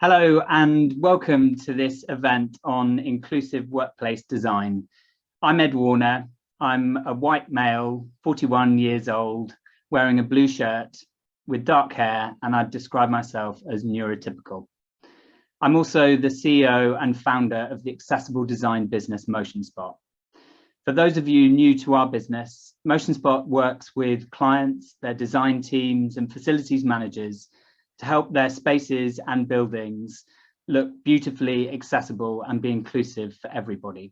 Hello and welcome to this event on inclusive workplace design. I'm Ed Warner. I'm a white male, 41 years old, wearing a blue shirt with dark hair, and I'd describe myself as neurotypical. I'm also the CEO and founder of the accessible design business Motionspot. For those of you new to our business, Motionspot works with clients, their design teams and facilities managers to help their spaces and buildings look beautifully accessible and be inclusive for everybody.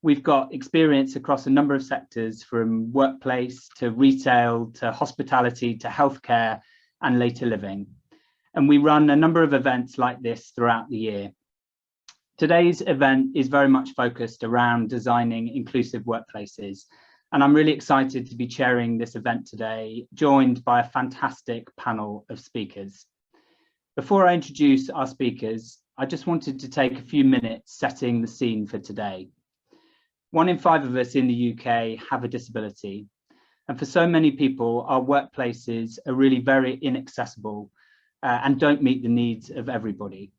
We've got experience across a number of sectors, from workplace to retail to hospitality to healthcare and later living. And we run a number of events like this throughout the year. Today's event is very much focused around designing inclusive workplaces. And I'm really excited to be chairing this event today, joined by a fantastic panel of speakers. Before I introduce our speakers, I just wanted to take a few minutes setting the scene for today. 1 in 5 of us in the UK have a disability. And for so many people, our workplaces are really very inaccessible and don't meet the needs of everybody.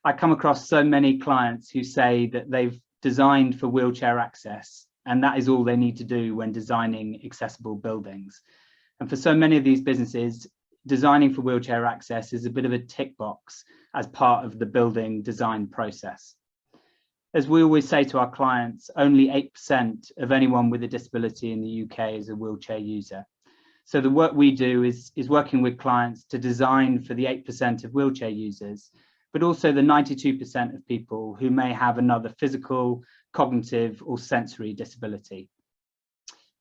I come across so many clients who say that they've designed for wheelchair access, and that is all they need to do when designing accessible buildings. And for so many of these businesses, designing for wheelchair access is a bit of a tick box as part of the building design process. As we always say to our clients, only 8% of anyone with a disability in the UK is a wheelchair user. So the work we do is working with clients to design for the 8% of wheelchair users, but also the 92% of people who may have another physical, cognitive or sensory disability.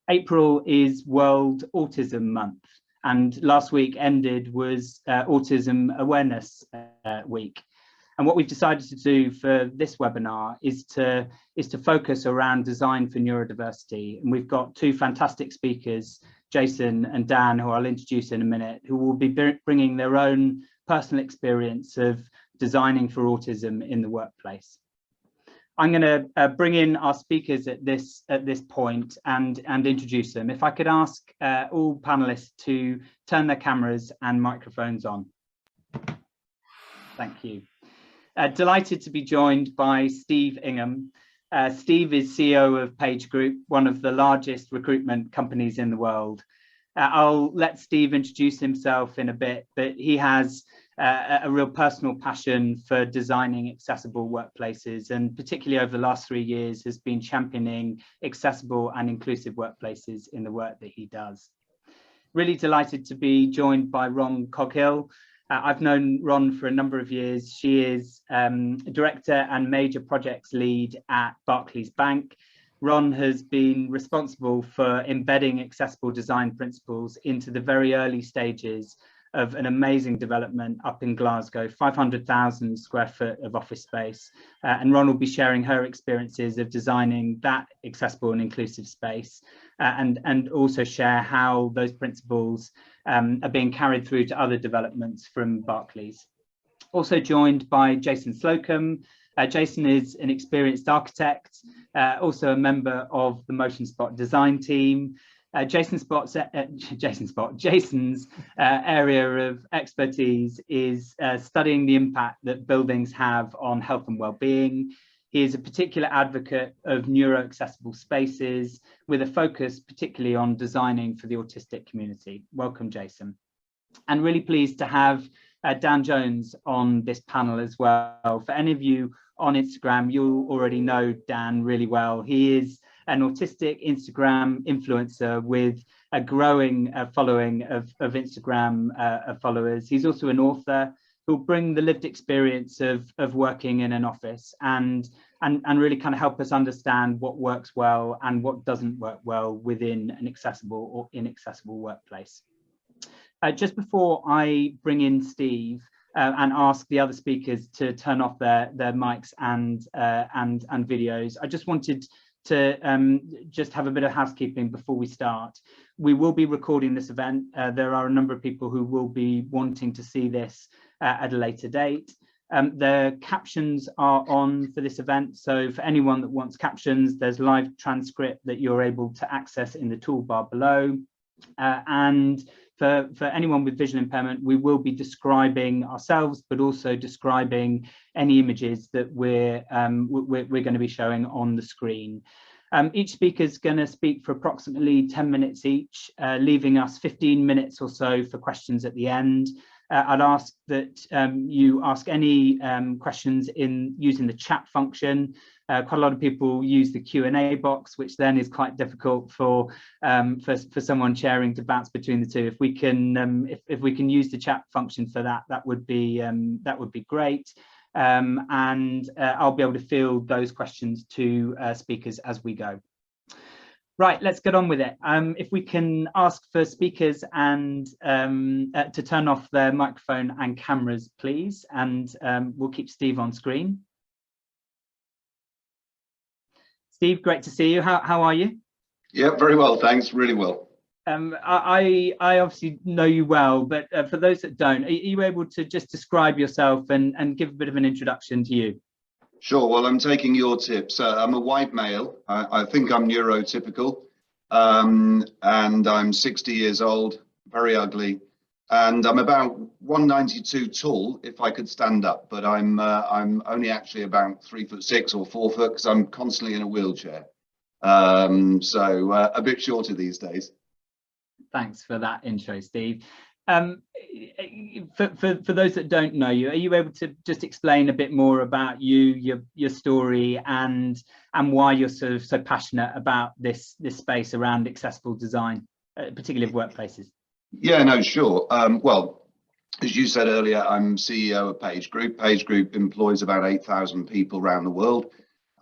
April is World Autism Month, and last week ended was Autism Awareness Week. And what we've decided to do for this webinar is to focus around design for neurodiversity. And we've got 2 fantastic speakers, Jason and Dan, who I'll introduce in a minute, who will be bringing their own personal experience of designing for autism in the workplace. I'm going to bring in our speakers at this point and introduce them. If I could ask all panelists to turn their cameras and microphones on. Thank you. Delighted to be joined by Steve Ingham. Steve is CEO of PageGroup, one of the largest recruitment companies in the world. I'll let Steve introduce himself in a bit, but he has a real personal passion for designing accessible workplaces, and particularly over the last 3 years has been championing accessible and inclusive workplaces in the work that he does. Really delighted to be joined by Coghill. I've known Ron for a number of years. She is director and major projects lead at Barclays Bank. Ron has been responsible for embedding accessible design principles into the very early stages of an amazing development up in Glasgow, 500,000 square foot of office space. And Ron will be sharing her experiences of designing that accessible and inclusive space, and also share how those principles are being carried through to other developments from Barclays. Also joined by Jason Slocombe. Jason is an experienced architect, also a member of the Motionspot design team. Jason's area of expertise is studying the impact that buildings have on health and well-being. He is a particular advocate of neuro-accessible spaces, with a focus particularly on designing for the autistic community. Welcome, Jason. And really pleased to have Dan Jones on this panel as well. For any of you on Instagram, you'll already know Dan really well. He is an autistic Instagram influencer with a growing following of Instagram followers. He's also an author who'll bring the lived experience of working in an office and really kind of help us understand what works well and what doesn't work well within an accessible or inaccessible workplace. Just before I bring in Steve and ask the other speakers to turn off their mics and videos, I just wanted to just have a bit of housekeeping before we start. We will be recording this event. There are a number of people who will be wanting to see this at a later date. The captions are on for this event, so for anyone that wants captions, there's live transcript that you're able to access in the toolbar below. And for anyone with visual impairment, we will be describing ourselves, but also describing any images that we're going to be showing on the screen. Each speaker is going to speak for approximately 10 minutes each, leaving us 15 minutes or so for questions at the end. I'd ask that you ask any questions using the chat function. Quite a lot of people use the Q&A box, which then is quite difficult for someone chairing to bounce between the two. If we can if we can use the chat function for that, that would be great. And I'll be able to field those questions to speakers as we go. Right, let's get on with it. If we can ask for speakers and to turn off their microphone and cameras, please, and we'll keep Steve on screen. Steve, great to see you. How are you? Yeah, very well, thanks, really well. I obviously know you well, but for those that don't, are you able to just describe yourself and give a bit of an introduction to you? Sure, well, I'm taking your tips. I'm a white male. I think I'm neurotypical, and I'm 60 years old, very ugly, and I'm about 192 tall if I could stand up, but I'm only actually about 3'6" or 4 foot because I'm constantly in a wheelchair. So a bit shorter these days. Thanks for that intro, Steve. For those that don't know you, are you able to just explain a bit more about you, your story, and why you're sort of so passionate about this space around accessible design, particularly of workplaces? Yeah, no, sure. Well, as you said earlier, I'm CEO of PageGroup. PageGroup employs about 8,000 people around the world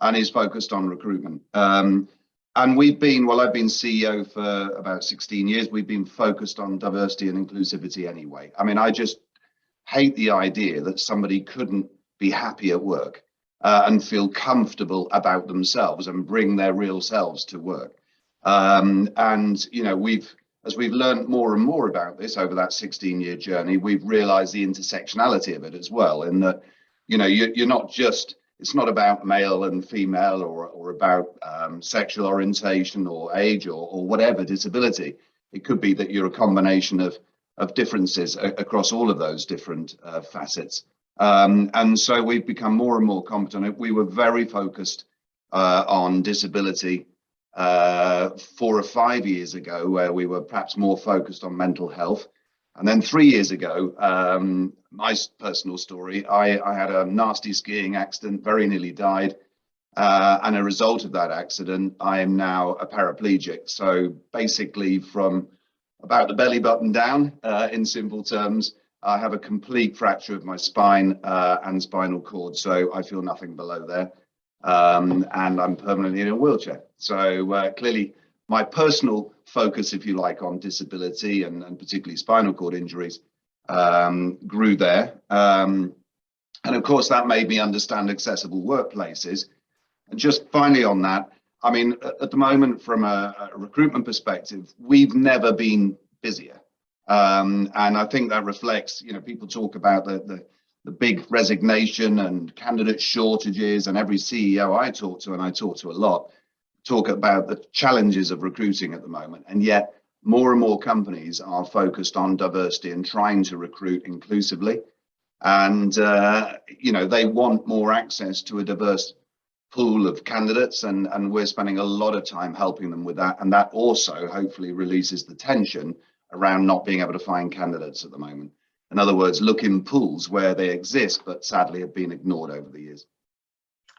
and is focused on recruitment. And we've been, well, I've been CEO for about 16 years. We've been focused on diversity and inclusivity anyway. I mean, I just hate the idea that somebody couldn't be happy at work and feel comfortable about themselves and bring their real selves to work. And, you know, as we've learned more and more about this over that 16-year journey, we've realized the intersectionality of it as well, in that, you know, you're not just, it's not about male and female or about sexual orientation or age or whatever disability. It could be that you're a combination of differences across all of those different facets. And so we've become more and more competent. We were very focused on disability 4 or 5 years ago, where we were perhaps more focused on mental health. And then 3 years ago, my personal story, I had a nasty skiing accident, very nearly died. And a result of that accident, I am now a paraplegic. So basically from about the belly button down, in simple terms, I have a complete fracture of my spine and spinal cord. So I feel nothing below there. And I'm permanently in a wheelchair. So clearly my personal focus, if you like, on disability and particularly spinal cord injuries grew there. And of course, that made me understand accessible workplaces. And just finally on that, I mean, at the moment, from a recruitment perspective, we've never been busier. And I think that reflects, you know, people talk about the big resignation and candidate shortages, and every CEO I talk to, and I talk to a lot, talk about the challenges of recruiting at the moment. And yet more and more companies are focused on diversity and trying to recruit inclusively. And, you know, they want more access to a diverse pool of candidates, and we're spending a lot of time helping them with that. And that also hopefully releases the tension around not being able to find candidates at the moment. In other words, look in pools where they exist, but sadly have been ignored over the years.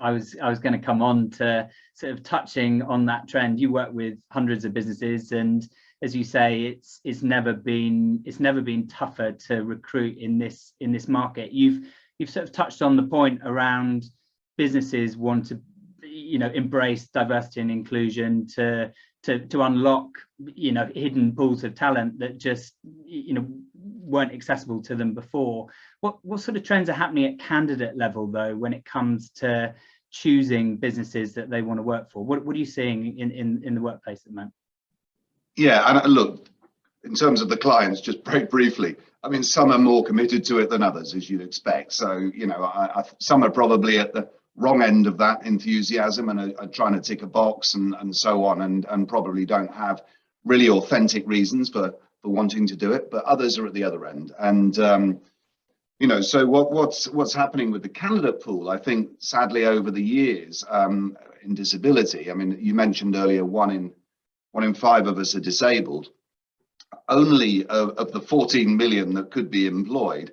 I was going to come on to sort of touching on that trend. You work with hundreds of businesses, and as you say, it's never been tougher to recruit in this market. You've sort of touched on the point around businesses want to, you know, embrace diversity and inclusion to unlock, you know, hidden pools of talent that just, you know, weren't accessible to them before. What sort of trends are happening at candidate level, though, when it comes to choosing businesses that they want to work for? What are you seeing in the workplace at the moment? Yeah, and look, in terms of the clients, just very briefly, I mean, some are more committed to it than others, as you'd expect. So, you know, some are probably at the wrong end of that enthusiasm and are trying to tick a box and so on, and probably don't have really authentic reasons for for wanting to do it, but others are at the other end. And you know, so what's happening with the candidate pool, I think, sadly, over the years in disability. I mean, you mentioned earlier, one in 5 of us are disabled. Only of the 14 million that could be employed,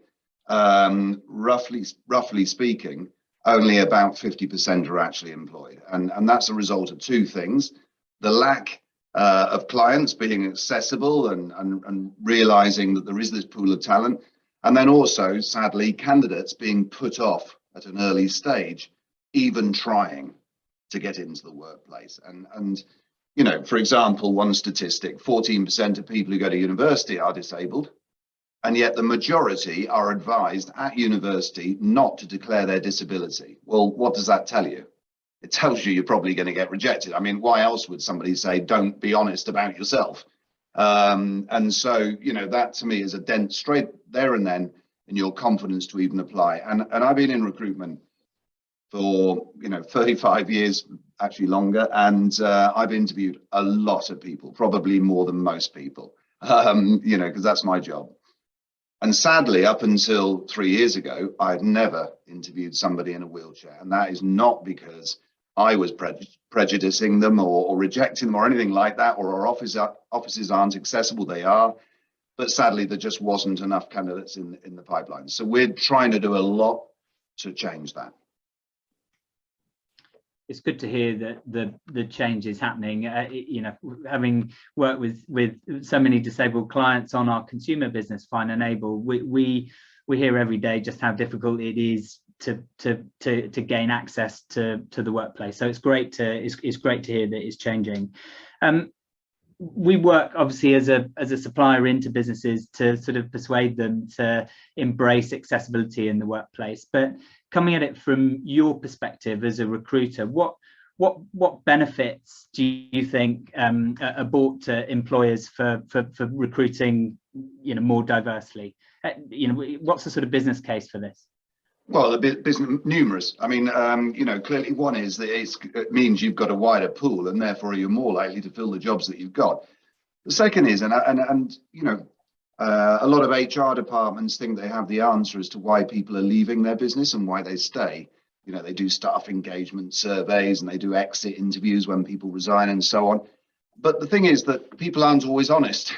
roughly speaking, only about 50% are actually employed, and that's a result of 2 things: the lack of clients being accessible and realizing that there is this pool of talent. And then also, sadly, candidates being put off at an early stage, even trying to get into the workplace. And you know, for example, one statistic, 14% of people who go to university are disabled, and yet the majority are advised at university not to declare their disability. Well, what does that tell you? It tells you you're probably going to get rejected. I mean, why else would somebody say, don't be honest about yourself? And so, you know, that to me is a dent straight there and then in your confidence to even apply. And I've been in recruitment for, you know, 35 years, actually longer. And I've interviewed a lot of people, probably more than most people, you know, because that's my job. And sadly, up until 3 years ago, I'd never interviewed somebody in a wheelchair. And that is not because I was prejudicing them or rejecting them or anything like that, or our offices aren't accessible. They are. But sadly, there just wasn't enough candidates in the pipeline. So we're trying to do a lot to change that. It's good to hear that the change is happening. You know, having worked with so many disabled clients on our consumer business, Fine and Able, we hear every day just how difficult it is to gain access to the workplace. So it's great to hear that it's changing. We work obviously as a supplier into businesses to sort of persuade them to embrace accessibility in the workplace. But coming at it from your perspective as a recruiter, what benefits do you think are brought to employers for recruiting, you know, more diversely? You know, what's the sort of business case for this? Well, the business, numerous. I mean, you know, clearly one is that it means you've got a wider pool, and therefore you're more likely to fill the jobs that you've got. The second is, and you know, a lot of HR departments think they have the answer as to why people are leaving their business and why they stay. You know, they do staff engagement surveys and they do exit interviews when people resign and so on. But the thing is that people aren't always honest.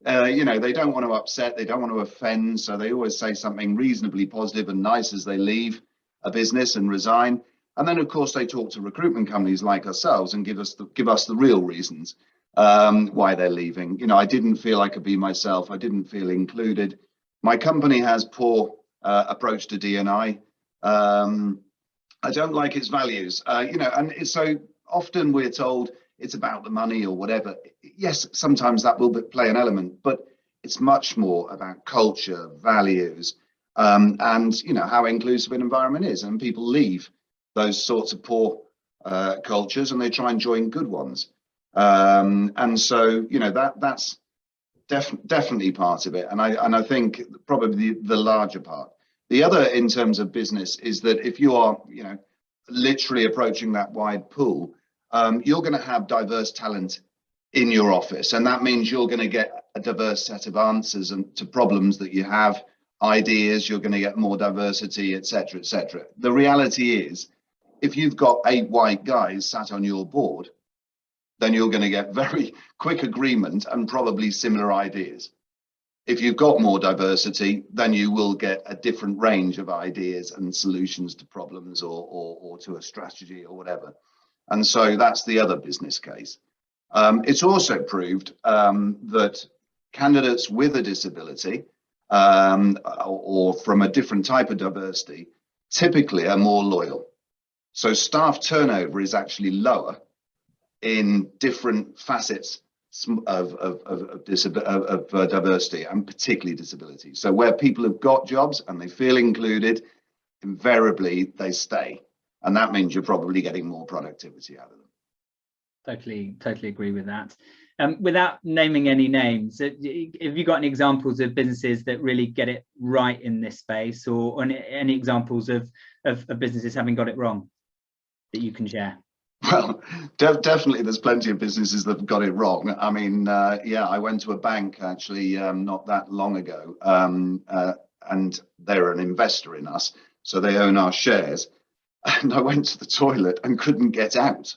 You know, they don't want to upset, they don't want to offend, so they always say something reasonably positive and nice as they leave a business and resign. And then, of course, they talk to recruitment companies like ourselves and give us the real reasons why they're leaving. You know, I didn't feel I could be myself. I didn't feel included. My company has poor approach to DE&I. I don't like its values. You know, and so often we're told it's about the money or whatever. Yes, sometimes that will play an element, but it's much more about culture, values, and you know, how inclusive an environment is. And people leave those sorts of poor cultures and they try and join good ones. And so, you know, that's definitely part of it. And I think probably the larger part. The other, in terms of business, is that if you are, you know, literally approaching that wide pool, you're going to have diverse talent in your office, and that means you're going to get a diverse set of answers and to problems that you have, ideas. You're going to get more diversity, etc., etc. The reality is, if you've got 8 white guys sat on your board, then you're going to get very quick agreement and probably similar ideas. If you've got more diversity, then you will get a different range of ideas and solutions to problems or to a strategy or whatever. And so that's the other business case. It's also proved that candidates with a disability or from a different type of diversity typically are more loyal. So staff turnover is actually lower in different facets of diversity, and particularly disability. So where people have got jobs and they feel included, invariably they stay. And that means you're probably getting more productivity out of them. Totally agree with that. Without naming any names, have you got any examples of businesses that really get it right in this space, or any examples of businesses having got it wrong that you can share? Well, definitely there's plenty of businesses that have got it wrong. I mean, yeah, I went to a bank actually not that long ago, and they're an investor in us, so they own our shares. And I went to the toilet and couldn't get out.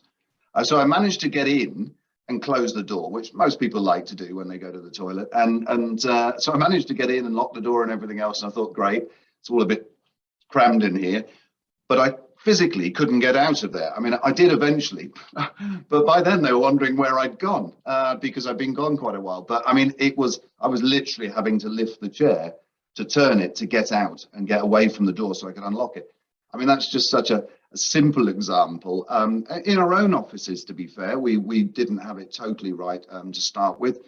So I managed to get in and close the door, which most people like to do when they go to the toilet. So I managed to get in and lock the door and everything else. And I thought, great, it's all a bit crammed in here. But I physically couldn't get out of there. I mean, I did eventually, but by then they were wondering where I'd gone because I'd been gone quite a while. But I mean, I was literally having to lift the chair to turn it to get out and get away from the door so I could unlock it. I mean, that's just such a simple example. In our own offices, to be fair, we didn't have it totally right to start with.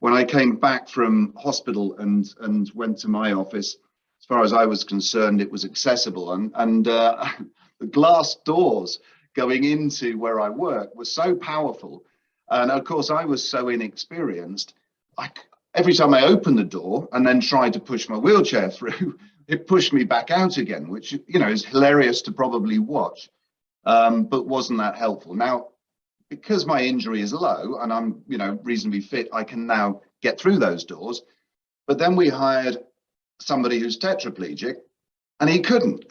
When I came back from hospital and went to my office, as far as I was concerned, it was accessible. And the glass doors going into where I work were so powerful. And of course, I was so inexperienced. Every time I opened the door and then tried to push my wheelchair through, it pushed me back out again, which, you know, is hilarious to probably watch, but wasn't that helpful. Now, because my injury is low and I'm, you know, reasonably fit, I can now get through those doors. But then we hired somebody who's tetraplegic and he couldn't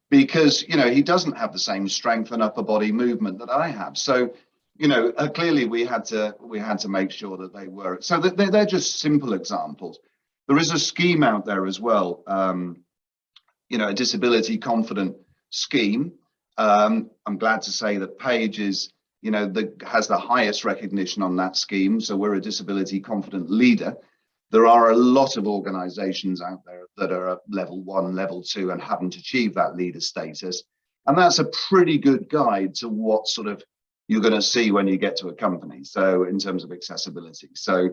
because, you know, he doesn't have the same strength and upper body movement that I have. So, you know, clearly we had to make sure that they were. So they're just simple examples. There is a scheme out there as well, you know, a disability confident scheme. I'm glad to say that Page is, you know, has the highest recognition on that scheme. So we're a disability confident leader. There are a lot of organizations out there that are at level 1, level 2 and haven't achieved that leader status. And that's a pretty good guide to what sort of you're going to see when you get to a company. So in terms of accessibility. So,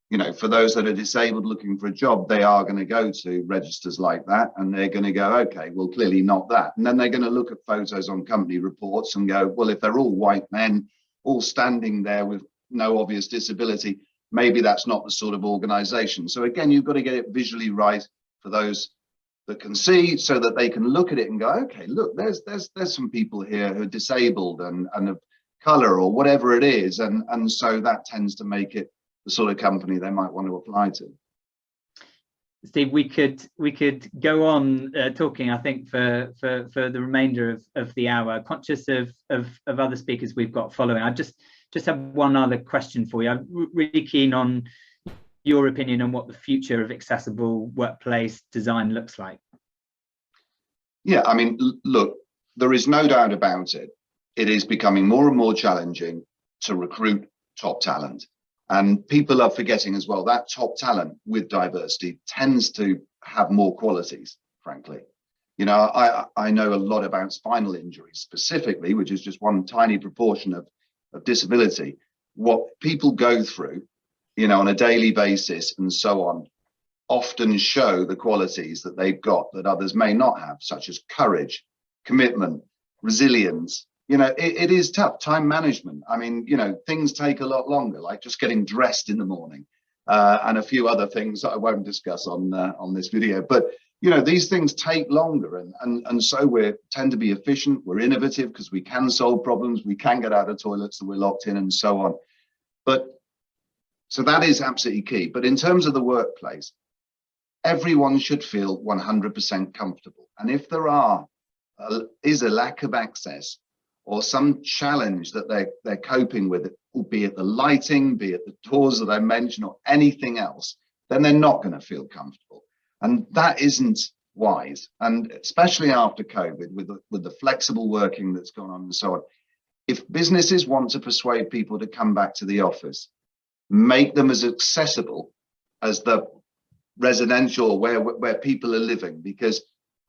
you know, for those that are disabled looking for a job, they are going to go to registers like that and they're going to go, okay, well, clearly not that. And then they're going to look at photos on company reports and go, well, if they're all white men, all standing there with no obvious disability, maybe that's not the sort of organization. So again, you've got to get it visually right for those that can see so that they can look at it and go, okay, look, there's some people here who are disabled and of color or whatever it is. And so that tends to make it the sort of company they might want to apply to. Steve, we could go on talking, I think, for the remainder of the hour. Conscious of other speakers we've got following. I just have one other question for you. I'm really keen on your opinion on what the future of accessible workplace design looks like. Yeah, I mean, look, there is no doubt about it. It is becoming more and more challenging to recruit top talent. And people are forgetting as well that top talent with diversity tends to have more qualities, frankly. You know, I know a lot about spinal injuries specifically, which is just one tiny proportion of disability. What people go through, you know, on a daily basis and so on, often show the qualities that they've got that others may not have, such as courage, commitment, resilience. You know, it is tough. Time management. I mean, you know, things take a lot longer, like just getting dressed in the morning and a few other things that I won't discuss on this video. But, you know, these things take longer. And so we tend to be efficient. We're innovative because we can solve problems. We can get out of toilets that we're locked in and so on. But so that is absolutely key. But in terms of the workplace, everyone should feel 100% comfortable. And if there is a lack of access, or some challenge that they're coping with, be it the lighting, be it the doors that I mentioned, or anything else, then they're not going to feel comfortable. And that isn't wise. And especially after COVID, with the flexible working that's gone on and so on, if businesses want to persuade people to come back to the office, make them as accessible as the residential where people are living. Because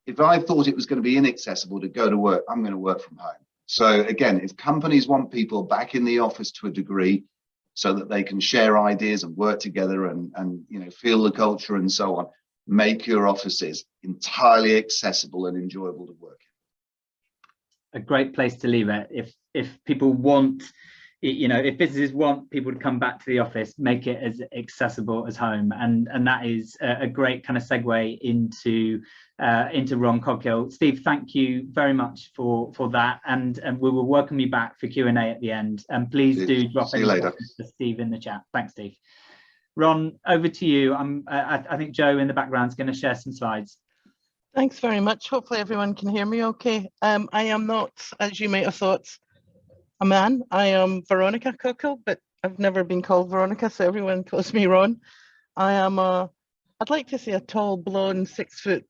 if I thought it was going to be inaccessible to go to work, I'm going to work from home. So again, if companies want people back in the office to a degree so that they can share ideas and work together and you know, feel the culture and so on, make your offices entirely accessible and enjoyable to work in. A great place to leave it. If people want you know, if businesses want people to come back to the office, make it as accessible as home, and that is a great kind of segue into Ron Coghill. Steve, thank you very much for that, and we will welcome you back for Q&A at the end. And please do drop any questions to Steve in the chat. Thanks, Steve. Ron, over to you. I think Joe in the background is going to share some slides. Thanks very much. Hopefully everyone can hear me okay. I am not, as you might have thought, a man. I am Veronica Coghill, but I've never been called Veronica, so everyone calls me Ron. I am I'd like to say a tall, blonde, 6 foot,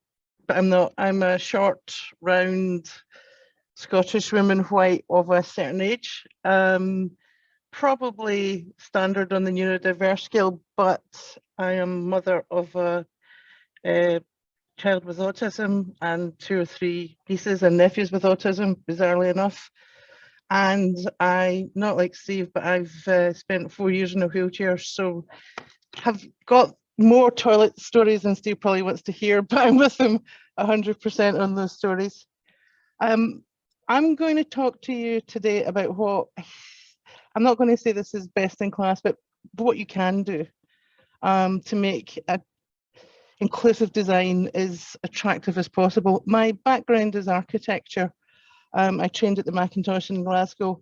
but I'm not. I'm a short, round Scottish woman, white, of a certain age. Probably standard on the neurodiverse scale, but I am mother of a child with autism and 2 or 3 nieces and nephews with autism, bizarrely enough. And I, not like Steve, but I've spent 4 years in a wheelchair, so have got more toilet stories than Steve probably wants to hear, but I'm with him 100% on those stories. I'm going to talk to you today about what, I'm not going to say this is best in class, but what you can do to make a inclusive design as attractive as possible. My background is architecture. I trained at the Macintosh in Glasgow.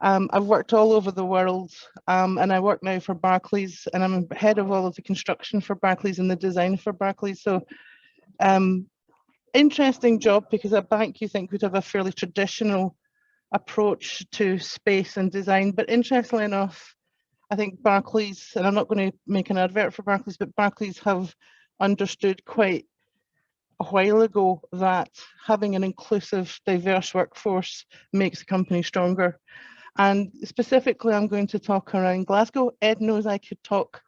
I've worked all over the world, and I work now for Barclays, and I'm head of all of the construction for Barclays and the design for Barclays. So interesting job, because a bank you think would have a fairly traditional approach to space and design, but interestingly enough, I think Barclays, and I'm not going to make an advert for Barclays, but Barclays have understood quite a while ago that having an inclusive, diverse workforce makes a company stronger. And specifically, I'm going to talk around Glasgow. Ed knows I could talk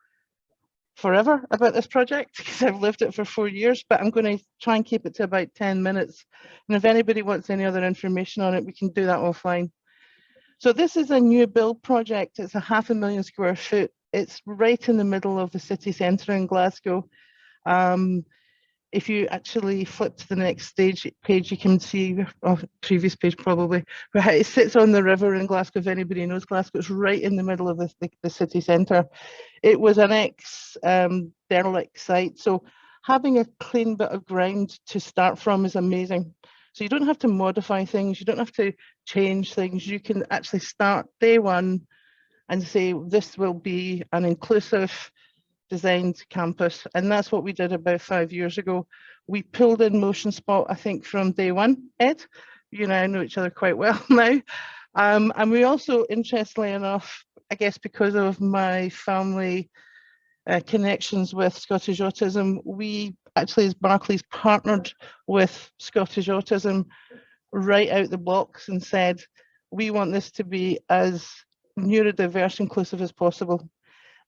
forever about this project because I've lived it for 4 years, but I'm going to try and keep it to about 10 minutes. And if anybody wants any other information on it, we can do that offline. So this is a new build project. It's a 500,000 square foot. It's right in the middle of the city centre in Glasgow. If you actually flip to the next page, you can see, oh, previous page probably, where it sits on the river in Glasgow. If anybody knows Glasgow, it's right in the middle of the city centre. It was an ex-derelict site, so having a clean bit of ground to start from is amazing. So you don't have to modify things, you don't have to change things. You can actually start day one and say, this will be an inclusive designed campus, and that's what we did about 5 years ago. We pulled in Motionspot, I think, from day one. Ed, you and I know each other quite well now, and we also, interestingly enough, I guess because of my family connections with Scottish Autism, we actually, as Barclays, partnered with Scottish Autism right out the blocks and said, we want this to be as neurodiverse inclusive as possible.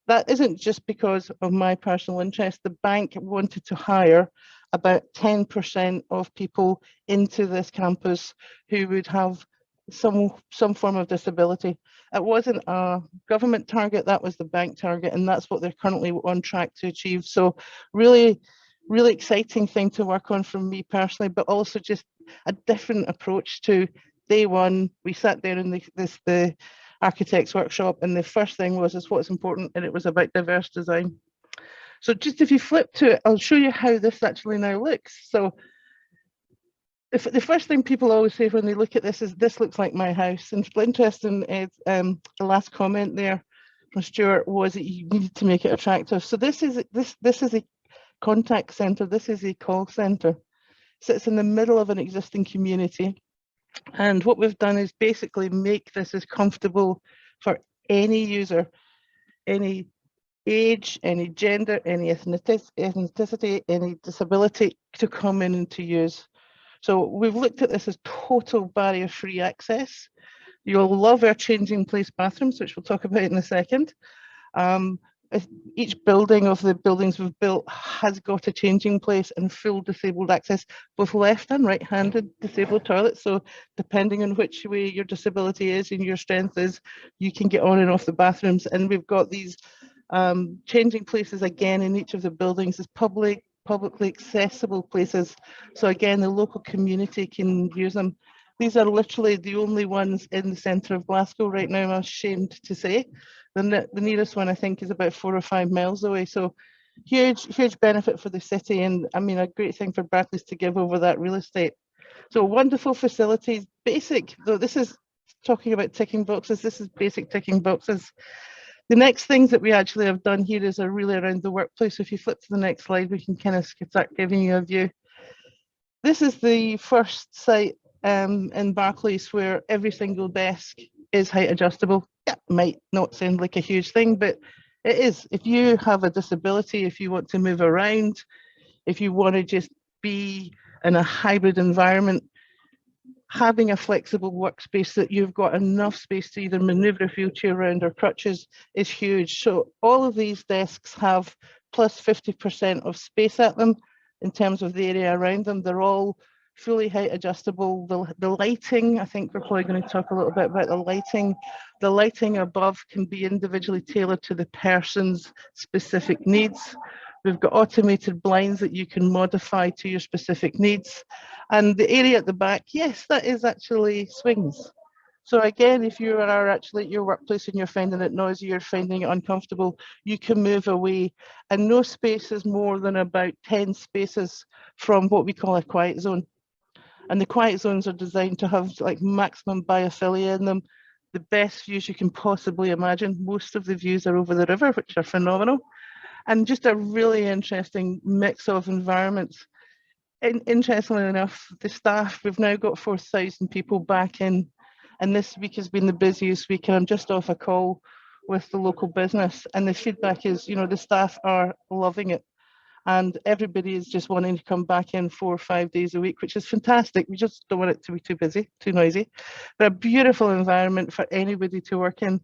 That isn't just because of my personal interest. The bank wanted to hire about 10% of people into this campus who would have some form of disability. It wasn't a government target, that was the bank target, and that's what they're currently on track to achieve. So really, really exciting thing to work on from me personally, but also just a different approach to day one. We sat there in the architect's workshop, and the first thing was what's important, and it was about diverse design. So just if you flip to it, I'll show you how this actually now looks. So the first thing people always say when they look at this is, this looks like my house. And it's interesting, the last comment there from Stuart was that you needed to make it attractive. So this is a contact centre, this is a call centre. Sits in the middle of an existing community. And what we've done is basically make this as comfortable for any user, any age, any gender, any ethnicity, any disability to come in and to use. So we've looked at this as total barrier-free access. You'll love our changing place bathrooms, which we'll talk about in a second. Each building of the buildings we've built has got a changing place and full disabled access, both left and right-handed disabled toilets. So depending on which way your disability is and your strength is, you can get on and off the bathrooms. And we've got these changing places again in each of the buildings as publicly accessible places. So again, the local community can use them. These are literally the only ones in the centre of Glasgow right now, I'm ashamed to say. The nearest one, I think, is about 4 or 5 miles away. So huge benefit for the city, and I mean, a great thing for Barclays to give over that real estate. So wonderful facilities, basic, though this is talking about ticking boxes, this is basic ticking boxes. The next things that we actually have done here is are really around the workplace. So if you flip to the next slide, we can kind of start giving you a view. This is the first site in Barclays where every single desk is height adjustable. Yeah, might not sound like a huge thing, but it is. If you have a disability, if you want to move around, if you want to just be in a hybrid environment, having a flexible workspace that you've got enough space to either maneuver a wheelchair around or crutches is huge. So all of these desks have plus 50% of space at them in terms of the area around them. They're all fully height adjustable. The lighting, I think we're probably going to talk a little bit about the lighting. The lighting above can be individually tailored to the person's specific needs. We've got automated blinds that you can modify to your specific needs. And the area at the back, yes, that is actually swings. So again, if you are actually at your workplace and you're finding it noisy, you're finding it uncomfortable, you can move away. And no space is more than about 10 spaces from what we call a quiet zone. And the quiet zones are designed to have like maximum biophilia in them. The best views you can possibly imagine. Most of the views are over the river, which are phenomenal. And just a really interesting mix of environments. And interestingly enough, the staff, we've now got 4,000 people back in, and this week has been the busiest week, and I'm just off a call with the local business, and the feedback is, you know, the staff are loving it, and everybody is just wanting to come back in 4 or 5 days a week, which is fantastic. We just don't want it to be too busy, too noisy, but a beautiful environment for anybody to work in.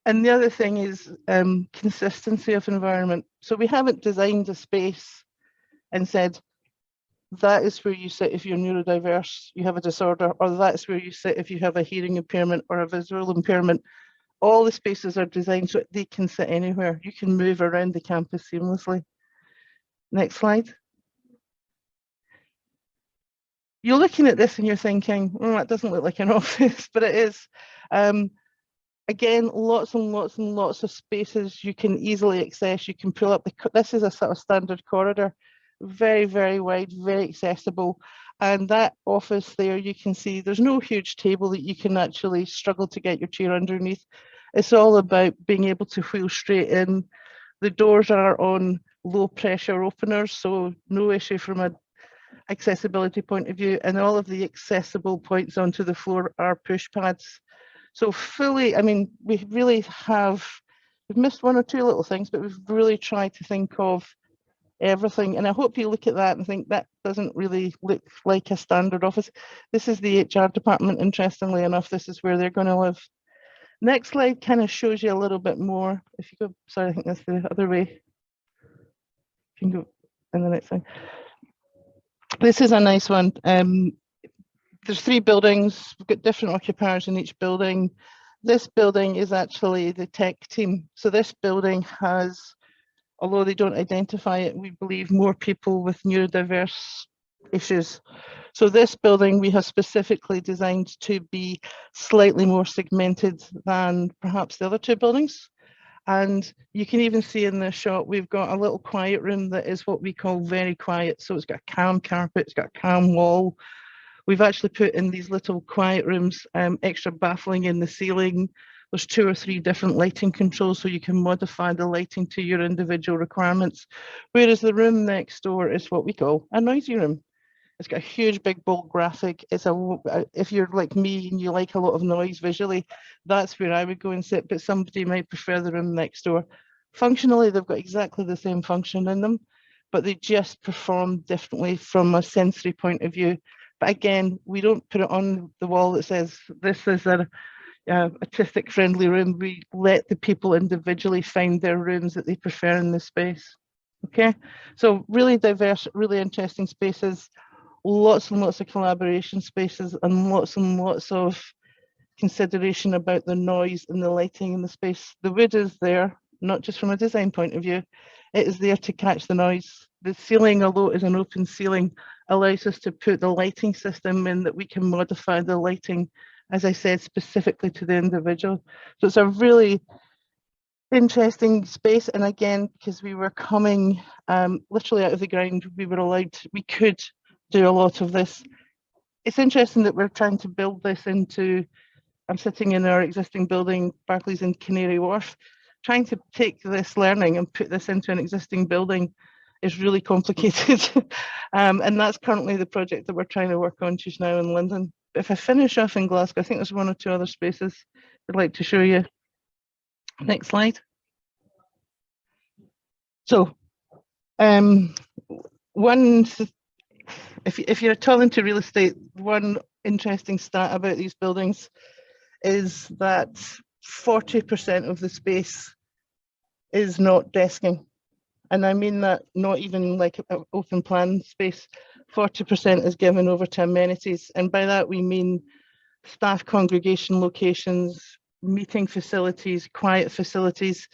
And the other thing is consistency of environment. So we haven't designed a space and said, that is where you sit if you're neurodiverse, you have a disorder, or that's where you sit if you have a hearing impairment or a visual impairment. All the spaces are designed so they can sit anywhere. You can move around the campus seamlessly. Next slide. You're looking at this and you're thinking, oh, that doesn't look like an office, but it is. Again, lots and lots of spaces you can easily access. You can pull up this is a sort of standard corridor, very, very wide, very accessible. And that office there, you can see there's no huge table that you can actually struggle to get your chair underneath. It's all about being able to wheel straight in. The doors are on low pressure openers, so no issue from an accessibility point of view. And all of the accessible points onto the floor are push pads. So fully, I mean, we really have, we've missed 1 or 2 little things, but we've really tried to think of everything. And I hope you look at that and think that doesn't really look like a standard office. This is the HR department, interestingly enough, this is where they're going to live. Next slide kind of shows you a little bit more. If you go, sorry, I think that's the other way. You can go in the next slide. This is a nice one. There's 3 buildings, we've got different occupiers in each building. This building is actually the tech team. So this building has, although they don't identify it, we believe more people with neurodiverse issues. So this building we have specifically designed to be slightly more segmented than perhaps the other 2 buildings. And you can even see in this shot, we've got a little quiet room that is what we call very quiet. So it's got a calm carpet, it's got a calm wall. We've actually put in these little quiet rooms, extra baffling in the ceiling. There's 2 or 3 different lighting controls, so you can modify the lighting to your individual requirements. Whereas the room next door is what we call a noisy room. It's got a huge, big, bold graphic. It's if you're like me and you like a lot of noise visually, that's where I would go and sit, but somebody might prefer the room next door. Functionally, they've got exactly the same function in them, but they just perform differently from a sensory point of view. But again, we don't put it on the wall that says this is a autistic friendly room. We let the people individually find their rooms that they prefer in the space. Okay, so really diverse, really interesting spaces, lots and lots of collaboration spaces, and lots of consideration about the noise and the lighting in the space. The wood is there, not just from a design point of view, it is there to catch the noise. the ceiling, although it is an open ceiling, allows us to put the lighting system in that we can modify the lighting, as I said, specifically to the individual. So it's a really interesting space. And again, because we were coming literally out of the ground, we could do a lot of this. It's interesting that we're trying to build this into, I'm sitting in our existing building, Barclays in Canary Wharf, trying to take this learning and put this into an existing building is really complicated. And that's currently the project that we're trying to work on just now in London. But if I finish off in Glasgow, I think there's one or two other spaces I'd like to show you. Next slide. So, if you're talking to real estate, one interesting stat about these buildings is that 40% of the space is not desking. And I mean that not even like an open plan space, 40% is given over to amenities. And by that we mean staff congregation locations, meeting facilities, quiet facilities.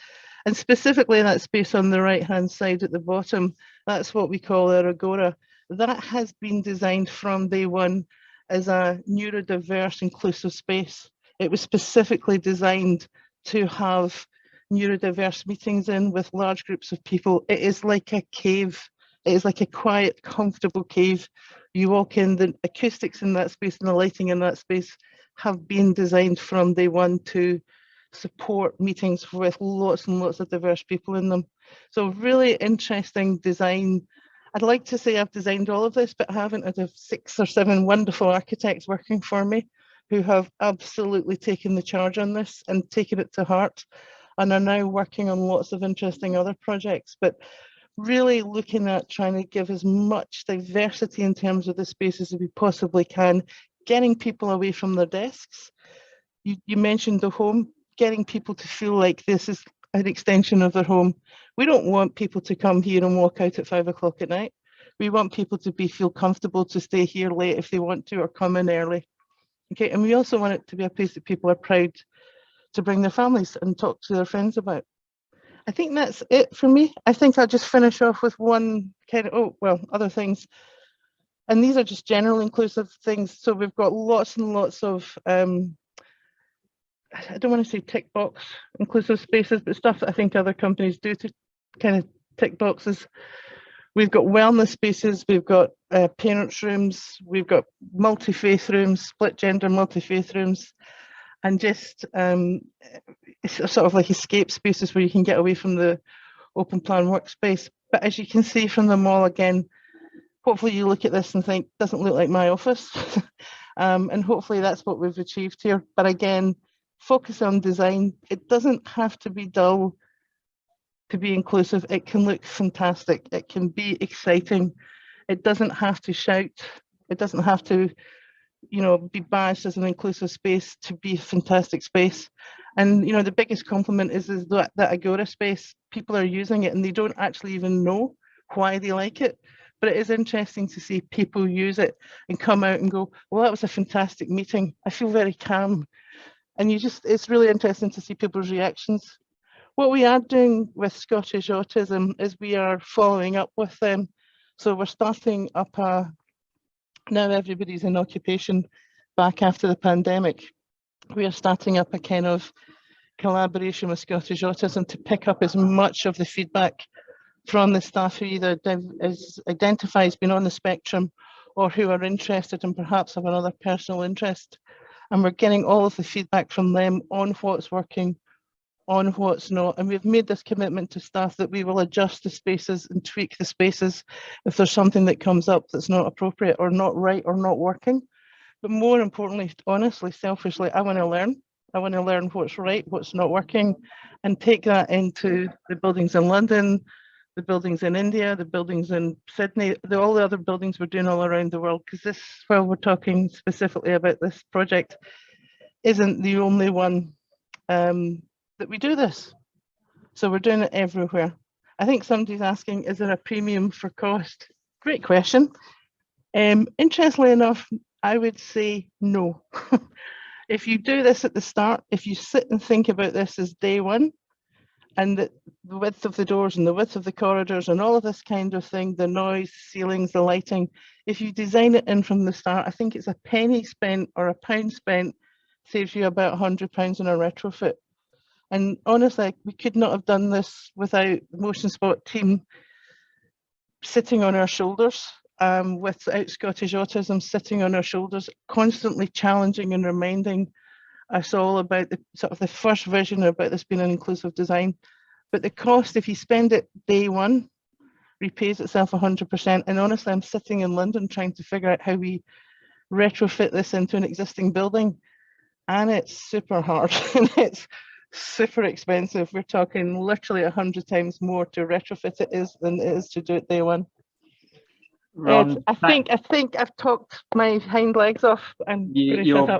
And specifically in that space on the right-hand side at the bottom, that's what we call our Agora. That has been designed from day one as a neurodiverse inclusive space. It was specifically designed to have neurodiverse meetings in with large groups of people. It is like a cave. It is like a quiet, comfortable cave. You walk in, the acoustics in that space and the lighting in that space have been designed from day one to support meetings with lots and lots of diverse people in them. So really interesting design. I'd like to say I've designed all of this, but I haven't. I have 6 or 7 wonderful architects working for me who have absolutely taken the charge on this and taken it to heart, and are now working on lots of interesting other projects. But really looking at trying to give as much diversity in terms of the spaces as we possibly can, getting people away from their desks. You mentioned the home, getting people to feel like this is an extension of their home. We don't want people to come here and walk out at 5 o'clock at night. We want people to feel comfortable to stay here late if they want to, or come in early. Okay, and we also want it to be a place that people are proud to bring their families and talk to their friends about. I think that's it for me. I think I'll just finish off with one kind of, other things. And these are just general inclusive things. So we've got lots and lots of, I don't want to say tick box inclusive spaces, but stuff that I think other companies do to kind of tick boxes. We've got wellness spaces, we've got parents' rooms, we've got multi-faith rooms, split gender multi-faith rooms, and just it's sort of like escape spaces where you can get away from the open plan workspace. But as you can see from them all, again, hopefully you look at this and think, doesn't look like my office. And hopefully that's what we've achieved here. But again, focus on design. It doesn't have to be dull to be inclusive. It can look fantastic. It can be exciting. It doesn't have to shout. It doesn't have to, be badged as an inclusive space to be a fantastic space. And, the biggest compliment is that Agora space, people are using it and they don't actually even know why they like it. But it is interesting to see people use it and come out and go, well, that was a fantastic meeting. I feel very calm. And it's really interesting to see people's reactions. What we are doing with Scottish Autism is we are following up with them. So we're starting up now everybody's in occupation back after the pandemic. We are starting up a kind of collaboration with Scottish Autism to pick up as much of the feedback from the staff who either identifies being on the spectrum or who are interested and perhaps have another personal interest. And we're getting all of the feedback from them on what's working, on what's not. And we've made this commitment to staff that we will adjust the spaces and tweak the spaces if there's something that comes up that's not appropriate or not right or not working. But more importantly, honestly, selfishly, I want to learn. I want to learn what's right, what's not working, and take that into the buildings in London, the buildings in India, the buildings in Sydney, all the other buildings we're doing all around the world, because this, while we're talking specifically about this project, isn't the only one that we do this. So we're doing it everywhere. I think somebody's asking, is there a premium for cost? Great question. Interestingly enough, I would say no. If you do this at the start, if you sit and think about this as day one, and the width of the doors and the width of the corridors and all of this kind of thing, the noise, ceilings, the lighting, if you design it in from the start, I think it's a penny spent or a pound spent saves you about £100 on a retrofit. And honestly, we could not have done this without the Motionspot team sitting on our shoulders, without Scottish Autism sitting on our shoulders, constantly challenging and reminding us all about the sort of the first vision about this being an inclusive design. But the cost, if you spend it day one, repays itself 100%. And honestly, I'm sitting in London trying to figure out how we retrofit this into an existing building. And it's super hard and it's super expensive. We're talking literally 100 times more to retrofit it than it is to do it day one. Ron, I think I've talked my hind legs off. And your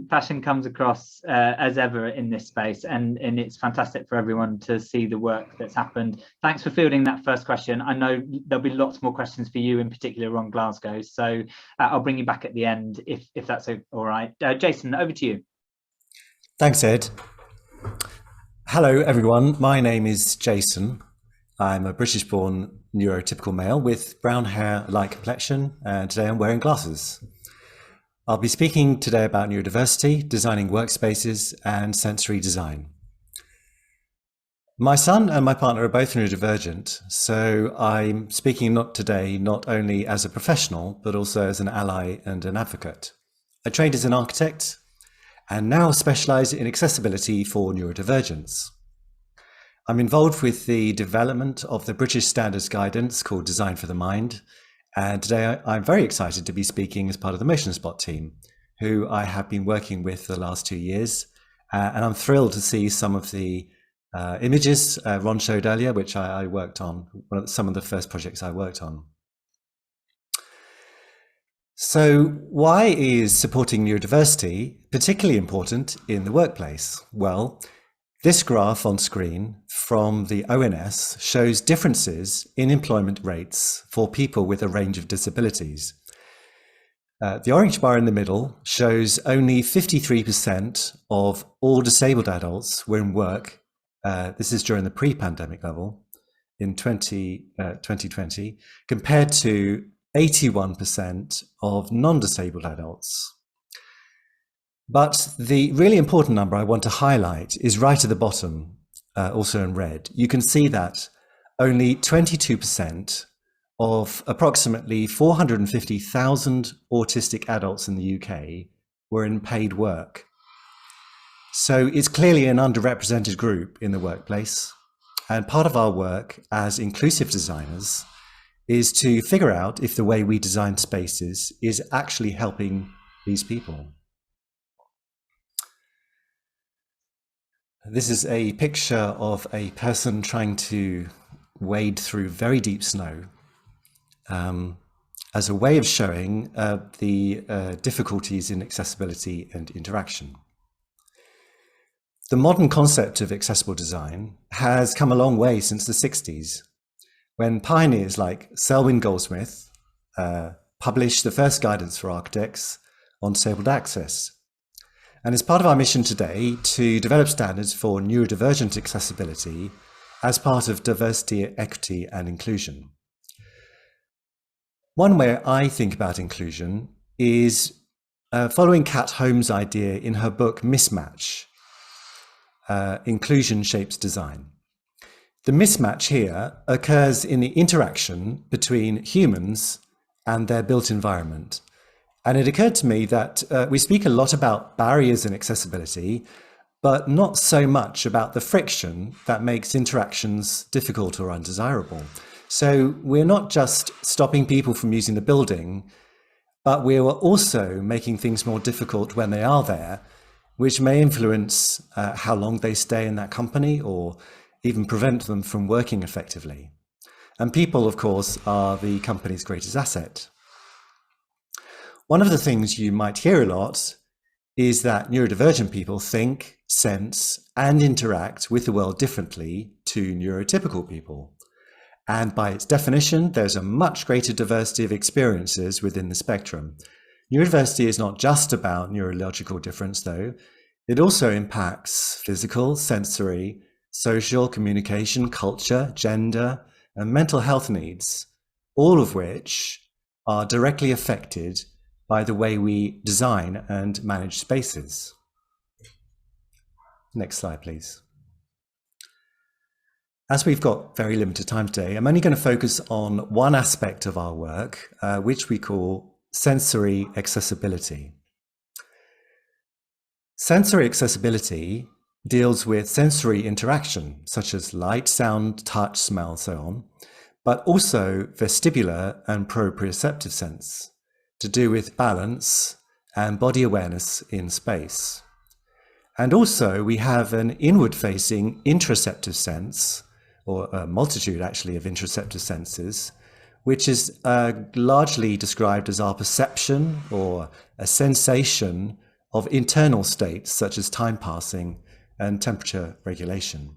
passion comes across as ever in this space, and it's fantastic for everyone to see the work that's happened. Thanks for fielding that first question. I know there'll be lots more questions for you, in particular on Glasgow, so I'll bring you back at the end if that's all right. Jason, over to you. Thanks, Ed. Hello, everyone. My name is Jason. I'm a British-born neurotypical male with brown hair, light complexion, and today I'm wearing glasses. I'll be speaking today about neurodiversity, designing workspaces, and sensory design. My son and my partner are both neurodivergent, so I'm speaking today not only as a professional, but also as an ally and an advocate. I trained as an architect and now specialise in accessibility for neurodivergence. I'm involved with the development of the British Standards Guidance called Design for the Mind, and today I'm very excited to be speaking as part of the Motionspot team, who I have been working with for the last 2 years, and I'm thrilled to see some of the images Ron showed earlier, which I worked on, some of the first projects I worked on. So why is supporting neurodiversity particularly important in the workplace? Well, this graph on screen from the ONS shows differences in employment rates for people with a range of disabilities. The orange bar in the middle shows only 53% of all disabled adults were in work. This is during the pre-pandemic level in 2020, compared to 81% of non-disabled adults. But the really important number I want to highlight is right at the bottom, also in red. You can see that only 22% of approximately 450,000 autistic adults in the UK were in paid work. So it's clearly an underrepresented group in the workplace. And part of our work as inclusive designers is to figure out if the way we design spaces is actually helping these people. This is a picture of a person trying to wade through very deep snow as a way of showing the difficulties in accessibility and interaction. The modern concept of accessible design has come a long way since the 60s, when pioneers like Selwyn Goldsmith published the first guidance for architects on disabled access. And it's part of our mission today to develop standards for neurodivergent accessibility as part of diversity, equity, and inclusion. One way I think about inclusion is following Kat Holmes' idea in her book Mismatch, Inclusion Shapes Design. The mismatch here occurs in the interaction between humans and their built environment. And it occurred to me that we speak a lot about barriers in accessibility, but not so much about the friction that makes interactions difficult or undesirable. So we're not just stopping people from using the building, but we are also making things more difficult when they are there, which may influence how long they stay in that company or even prevent them from working effectively. And people, of course, are the company's greatest asset. One of the things you might hear a lot is that neurodivergent people think, sense, and interact with the world differently to neurotypical people. And by its definition, there's a much greater diversity of experiences within the spectrum. Neurodiversity is not just about neurological difference, though. It also impacts physical, sensory, social, communication, culture, gender, and mental health needs, all of which are directly affected by the way we design and manage spaces. Next slide, please. As we've got very limited time today, I'm only going to focus on one aspect of our work, which we call sensory accessibility. Sensory accessibility deals with sensory interaction, such as light, sound, touch, smell, so on, but also vestibular and proprioceptive sense, to do with balance and body awareness in space. And also we have an inward-facing interoceptive sense, or a multitude actually of interoceptive senses, which is largely described as our perception or a sensation of internal states such as time passing and temperature regulation.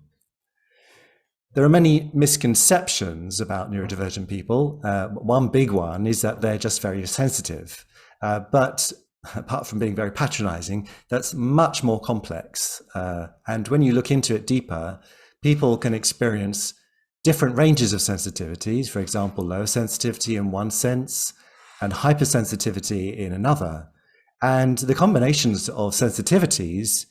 There are many misconceptions about neurodivergent people. One big one is that they're just very sensitive, but apart from being very patronizing, that's much more complex. And when you look into it deeper, people can experience different ranges of sensitivities, for example, low sensitivity in one sense and hypersensitivity in another. And the combinations of sensitivities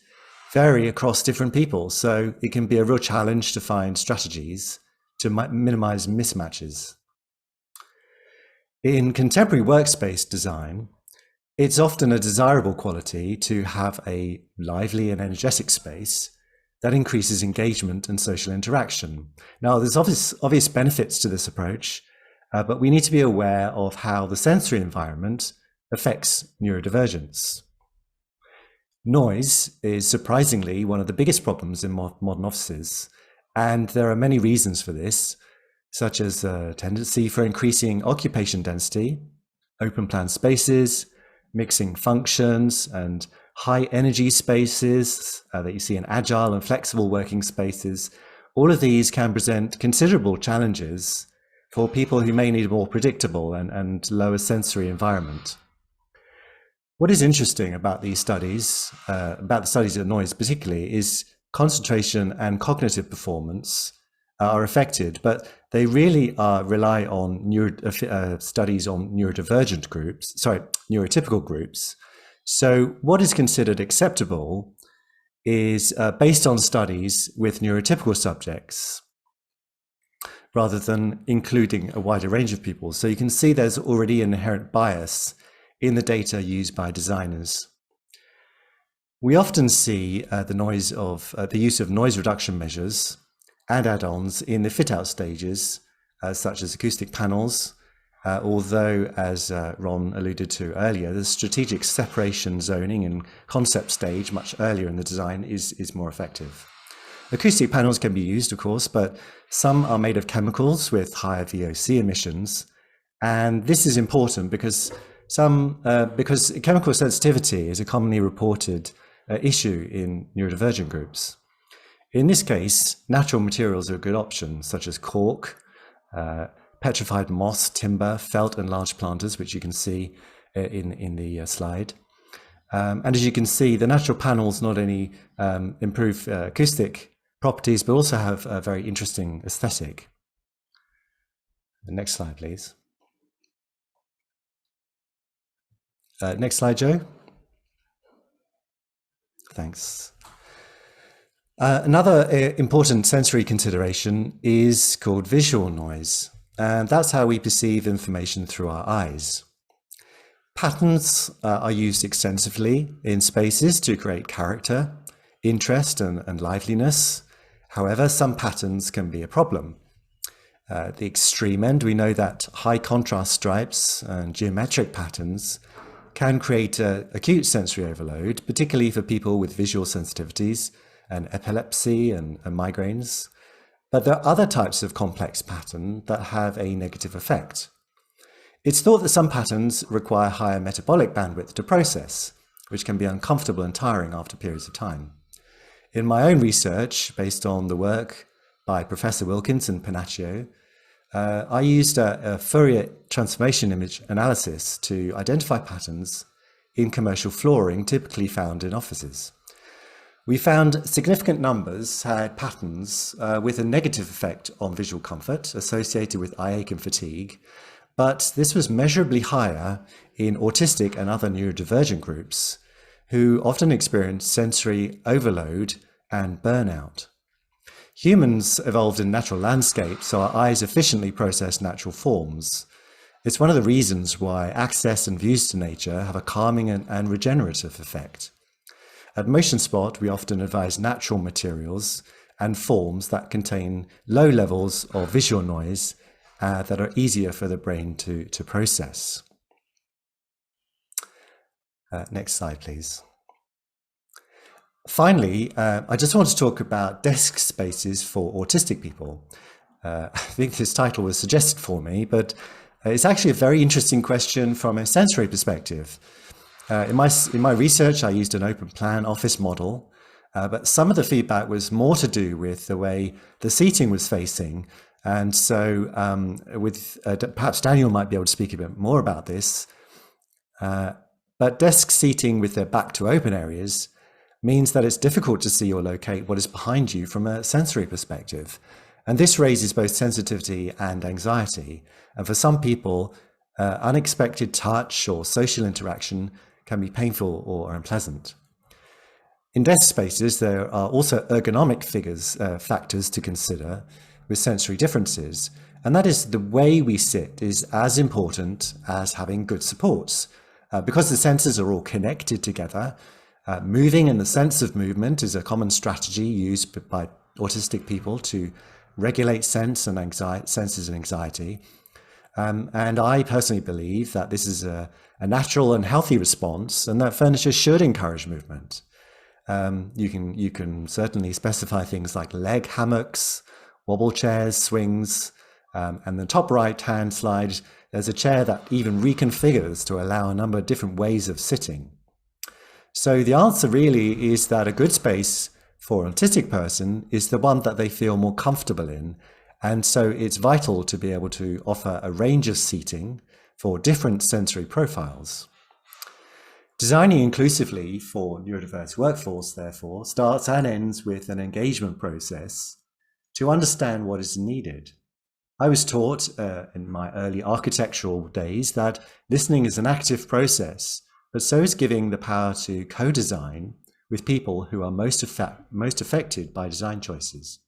vary across different people. So it can be a real challenge to find strategies to minimize mismatches. In contemporary workspace design, it's often a desirable quality to have a lively and energetic space that increases engagement and social interaction. Now, there's obvious benefits to this approach, but we need to be aware of how the sensory environment affects neurodivergence. Noise is surprisingly one of the biggest problems in modern offices, and there are many reasons for this, such as a tendency for increasing occupation density, open plan spaces, mixing functions, and high energy spaces that you see in agile and flexible working spaces. All of these can present considerable challenges for people who may need a more predictable and lower sensory environment. What is interesting about these studies, about the studies of noise particularly, is concentration and cognitive performance are affected, but they really rely on studies on neurodivergent groups, neurotypical groups. So what is considered acceptable is based on studies with neurotypical subjects, rather than including a wider range of people. So you can see there's already an inherent bias in the data used by designers. We often see the use of noise reduction measures and add-ons in the fit-out stages, such as acoustic panels, although, as Ron alluded to earlier, the strategic separation zoning and concept stage much earlier in the design is more effective. Acoustic panels can be used, of course, but some are made of chemicals with higher VOC emissions. And this is important because chemical sensitivity is a commonly reported issue in neurodivergent groups. In this case, natural materials are a good option, such as cork, petrified moss, timber, felt, and large planters, which you can see in the slide. And as you can see, the natural panels not only improve acoustic properties, but also have a very interesting aesthetic. The next slide, please. Next slide, Joe. Thanks. Another important sensory consideration is called visual noise, and that's how we perceive information through our eyes. Patterns are used extensively in spaces to create character, interest, and liveliness. However, some patterns can be a problem. At the extreme end, we know that high contrast stripes and geometric patterns can create acute sensory overload, particularly for people with visual sensitivities and epilepsy and migraines. But there are other types of complex pattern that have a negative effect. It's thought that some patterns require higher metabolic bandwidth to process, which can be uncomfortable and tiring after periods of time. In my own research, based on the work by Professor Wilkins and Panaccio, I used a Fourier transformation image analysis to identify patterns in commercial flooring typically found in offices. We found significant numbers had patterns with a negative effect on visual comfort associated with eye ache and fatigue, but this was measurably higher in autistic and other neurodivergent groups who often experience sensory overload and burnout. Humans evolved in natural landscapes, so our eyes efficiently process natural forms. It's one of the reasons why access and views to nature have a calming and regenerative effect. At Motionspot, we often advise natural materials and forms that contain low levels of visual noise that are easier for the brain to process. Next slide, please. Finally, I just want to talk about desk spaces for autistic people. I think this title was suggested for me, but it's actually a very interesting question from a sensory perspective. In my research, I used an open plan office model, but some of the feedback was more to do with the way the seating was facing. And so perhaps Daniel might be able to speak a bit more about this, but desk seating with their back to open areas means that it's difficult to see or locate what is behind you from a sensory perspective. And this raises both sensitivity and anxiety. And for some people, unexpected touch or social interaction can be painful or unpleasant. In desk spaces, there are also ergonomic factors to consider with sensory differences. And that is the way we sit is as important as having good supports. Because the senses are all connected together, moving and the sense of movement is a common strategy used by autistic people to regulate senses and anxiety. And I personally believe that this is a natural and healthy response, and that furniture should encourage movement. You can certainly specify things like leg hammocks, wobble chairs, swings, and the top right-hand slide, there's a chair that even reconfigures to allow a number of different ways of sitting. So the answer really is that a good space for an autistic person is the one that they feel more comfortable in. And so it's vital to be able to offer a range of seating for different sensory profiles. Designing inclusively for neurodiverse workforce, therefore, starts and ends with an engagement process to understand what is needed. I was taught in my early architectural days that listening is an active process, but so is giving the power to co-design with people who are most affected by design choices.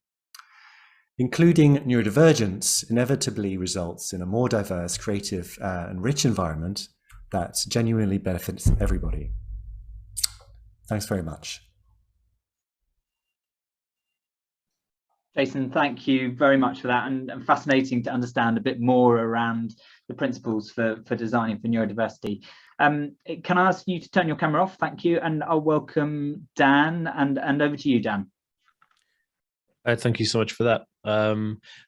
Including neurodivergence inevitably results in a more diverse, creative, and rich environment that genuinely benefits everybody. Thanks very much. Jason, thank you very much for that, and fascinating to understand a bit more around the principles for designing for neurodiversity. Can I ask you to turn your camera off? Thank you, and I'll welcome Dan, and over to you, Dan. Thank you so much for that.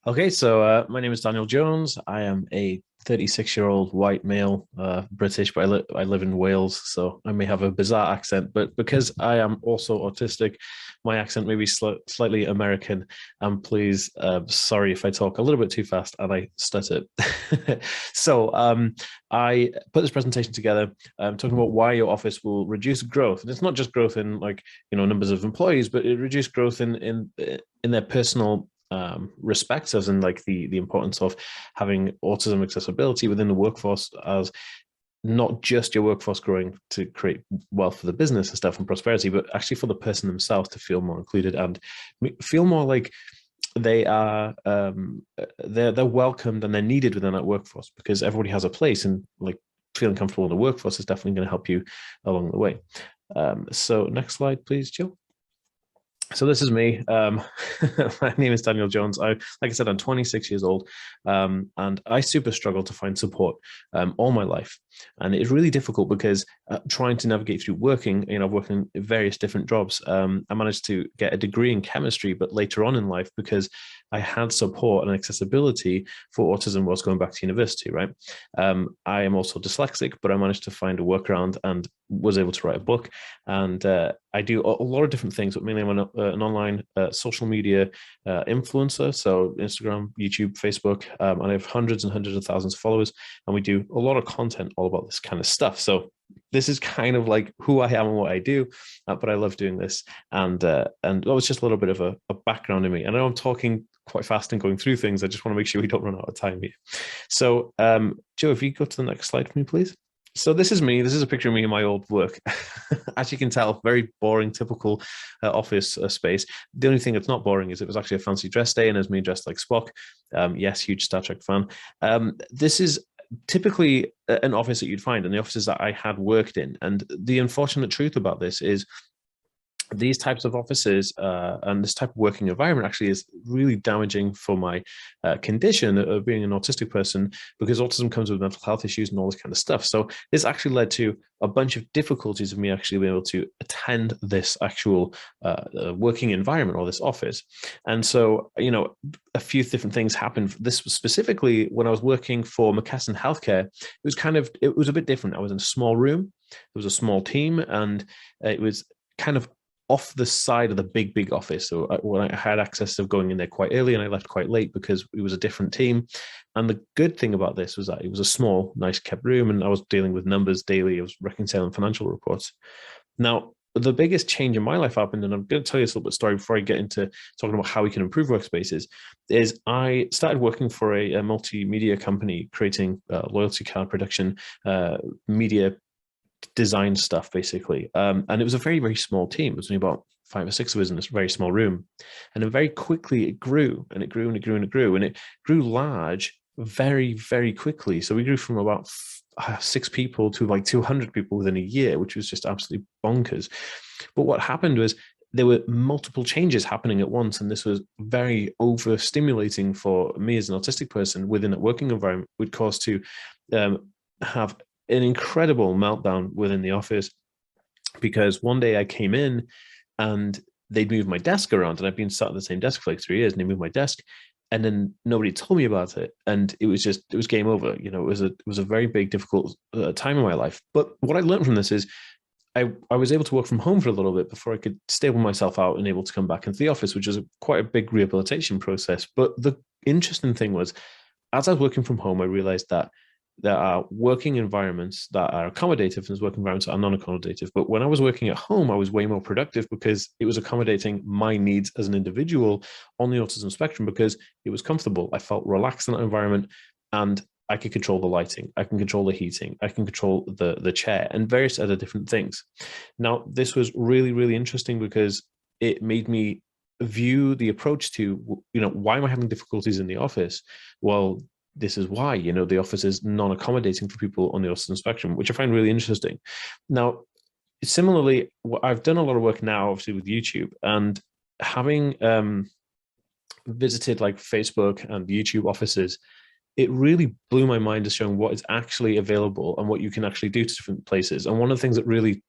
Okay, so my name is Daniel Jones. I am a 36-year-old white male, British, but I live in Wales, so I may have a bizarre accent, but because I am also autistic, my accent may be slightly American, and please, sorry if I talk a little bit too fast and I stutter. So I put this presentation together talking about why your office will reduce growth, and it's not just growth in numbers of employees, but it reduces growth in their personal respects, as in the importance of having autism accessibility within the workforce, as not just your workforce growing to create wealth for the business and stuff and prosperity, but actually for the person themselves to feel more included and feel more like they are they're welcomed and they're needed within that workforce, because everybody has a place, and feeling comfortable in the workforce is definitely going to help you along the way. So next slide, please, Jill. So this is me. My name is Daniel Jones. Like I said, I'm 26 years old, and I super struggle to find support all my life. And it's really difficult because trying to navigate through working, I've worked in various different jobs. I managed to get a degree in chemistry, but later on in life, because I had support and accessibility for autism whilst going back to university, right? I am also dyslexic, but I managed to find a workaround and was able to write a book. And I do a lot of different things, but mainly I'm an online social media influencer. So Instagram, YouTube, Facebook, and I have hundreds and hundreds of thousands of followers. And we do a lot of content all all about this kind of stuff. So this is kind of like who I am and what I do, but I love doing this. And that was just a little bit of a background in me. And I know I'm talking quite fast and going through things. I just want to make sure we don't run out of time here. So Joe, if you go to the next slide for me, please. So this is me. This is a picture of me in my old work. As you can tell, very boring, typical office space. The only thing that's not boring is it was actually a fancy dress day, and as me dressed like Spock. Yes, huge Star Trek fan. This is typically an office that you'd find in the offices that I had worked in. And the unfortunate truth about this is these types of offices and this type of working environment actually is really damaging for my condition of being an autistic person, because autism comes with mental health issues and all this kind of stuff. So this actually led to a bunch of difficulties of me actually being able to attend this actual working environment or this office. And so, you know, a few different things happened. This was specifically when I was working for McKesson Healthcare. It was a bit different. I was in a small room. There was a small team, and it was kind of off the side of the big office. So when I had access to going in there quite early, and I left quite late because it was a different team. And the good thing about this was that it was a small, nice kept room, and I was dealing with numbers daily. I was reconciling financial reports. Now, the biggest change in my life happened, and I'm going to tell you a little bit of story before I get into talking about how we can improve workspaces, is I started working for a multimedia company creating loyalty card production, media design stuff, basically. And it was a very, very small team. It was only about 5 or 6 of us in this very small room. And then very quickly it grew, and it grew, and it grew, and it grew, and it grew large very, very quickly. So we grew from about 6 people to like 200 people within a year, which was just absolutely bonkers. But what happened was there were multiple changes happening at once, and this was very overstimulating for me as an autistic person within a working environment, would cause to have an incredible meltdown within the office, because one day I came in and they'd moved my desk around, and I've been sat at the same desk for like 3 years, and they moved my desk, and then nobody told me about it, and it was game over. You know, it was a very big, difficult time in my life. But what I learned from this is I was able to work from home for a little bit before I could stable myself out and able to come back into the office, which was quite a big rehabilitation process. But the interesting thing was, as I was working from home, I realized that there are working environments that are accommodative, and there's working environments that are non-accommodative. But when I was working at home, I was way more productive because it was accommodating my needs as an individual on the autism spectrum, because it was comfortable. I felt relaxed in that environment, and I could control the lighting, I can control the heating, I can control the chair, and various other different things. Now, this was really, really interesting because it made me view the approach to, you know, why am I having difficulties in the office? Well, this is why, you know, the office is non-accommodating for people on the autism spectrum, which I find really interesting. Now, similarly, I've done a lot of work now, obviously, with YouTube, and having visited like Facebook and YouTube offices, it really blew my mind as showing what is actually available and what you can actually do to different places. And one of the things that really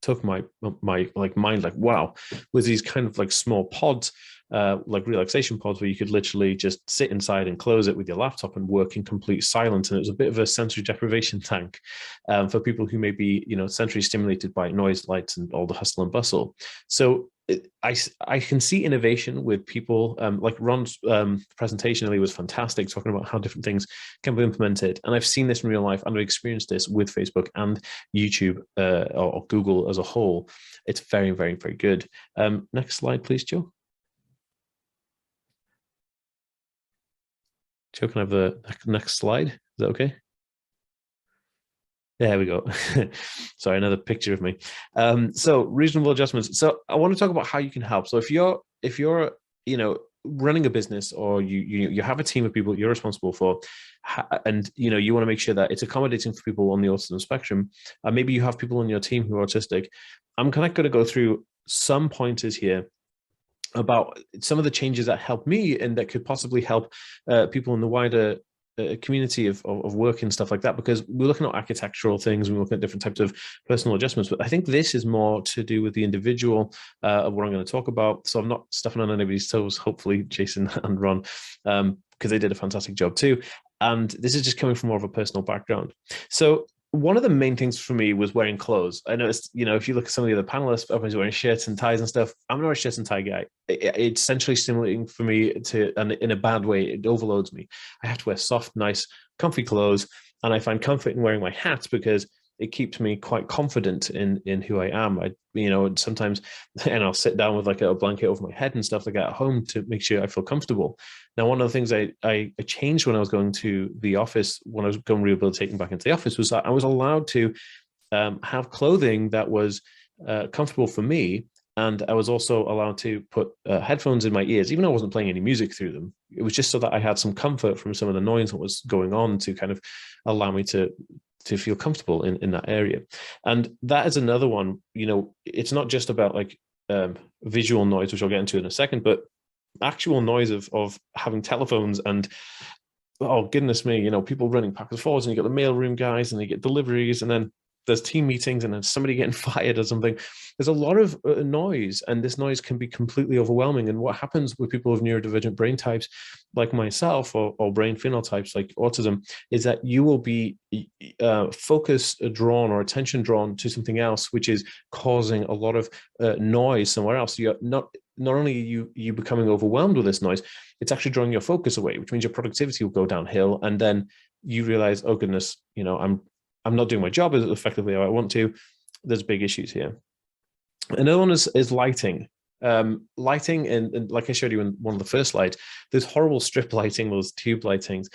took my mind, like, wow, was these kind of like small pods, like relaxation pods, where you could literally just sit inside and close it with your laptop and work in complete silence. And it was a bit of a sensory deprivation tank for people who may be, you know, sensory stimulated by noise, lights, and all the hustle and bustle. So I can see innovation with people, like Ron's presentation earlier was fantastic, talking about how different things can be implemented. And I've seen this in real life, and I've experienced this with Facebook and YouTube or Google as a whole. It's very, very, very good. Next slide, please, Joe. Joe, can I have the next slide? Is that okay? There we go. Sorry, another picture of me. So reasonable adjustments. So I want to talk about how you can help. So if you're, you know, running a business, or you have a team of people you're responsible for, and you know, you want to make sure that it's accommodating for people on the autism spectrum, maybe you have people on your team who are autistic. I'm kind of going to go through some pointers here about some of the changes that help me and that could possibly help people in the wider community of work and stuff like that, because we're looking at architectural things, we're looking at different types of personal adjustments, but I think this is more to do with the individual of what I'm going to talk about. So I'm not stepping on anybody's toes, hopefully, Jason and Ron, because they did a fantastic job too. And this is just coming from more of a personal background. So one of the main things for me was wearing clothes. I noticed, you know, if you look at some of the other panelists, everybody's wearing shirts and ties and stuff. I'm not a shirt and tie guy. It's essentially stimulating for me and in a bad way, it overloads me. I have to wear soft, nice, comfy clothes. And I find comfort in wearing my hat because it keeps me quite confident in who I am. Sometimes, and I'll sit down with like a blanket over my head and stuff like that at home to make sure I feel comfortable. Now, one of the things I changed when I was going to the office, when I was going rehabilitating back into the office, was that I was allowed to have clothing that was comfortable for me. And I was also allowed to put headphones in my ears, even though I wasn't playing any music through them. It was just so that I had some comfort from some of the noise that was going on to kind of allow me to feel comfortable in that area. And that is another one, it's not just about like visual noise, which I'll get into in a second, but actual noise of having telephones and, oh goodness me, people running backwards and forwards, and you got the mailroom guys and you get deliveries, and then there's team meetings and then somebody getting fired or something. There's a lot of noise, and this noise can be completely overwhelming. And what happens with people with neurodivergent brain types like myself, or brain phenotypes like autism, is that you will be focus drawn or attention drawn to something else, which is causing a lot of noise somewhere else. You're not only you becoming overwhelmed with this noise, it's actually drawing your focus away, which means your productivity will go downhill. And then you realize, oh goodness, I'm not doing my job as effectively how I want to. There's big issues here. Another one is lighting. Lighting, and like I showed you in one of the first slides, there's horrible strip lighting, those tube lightings.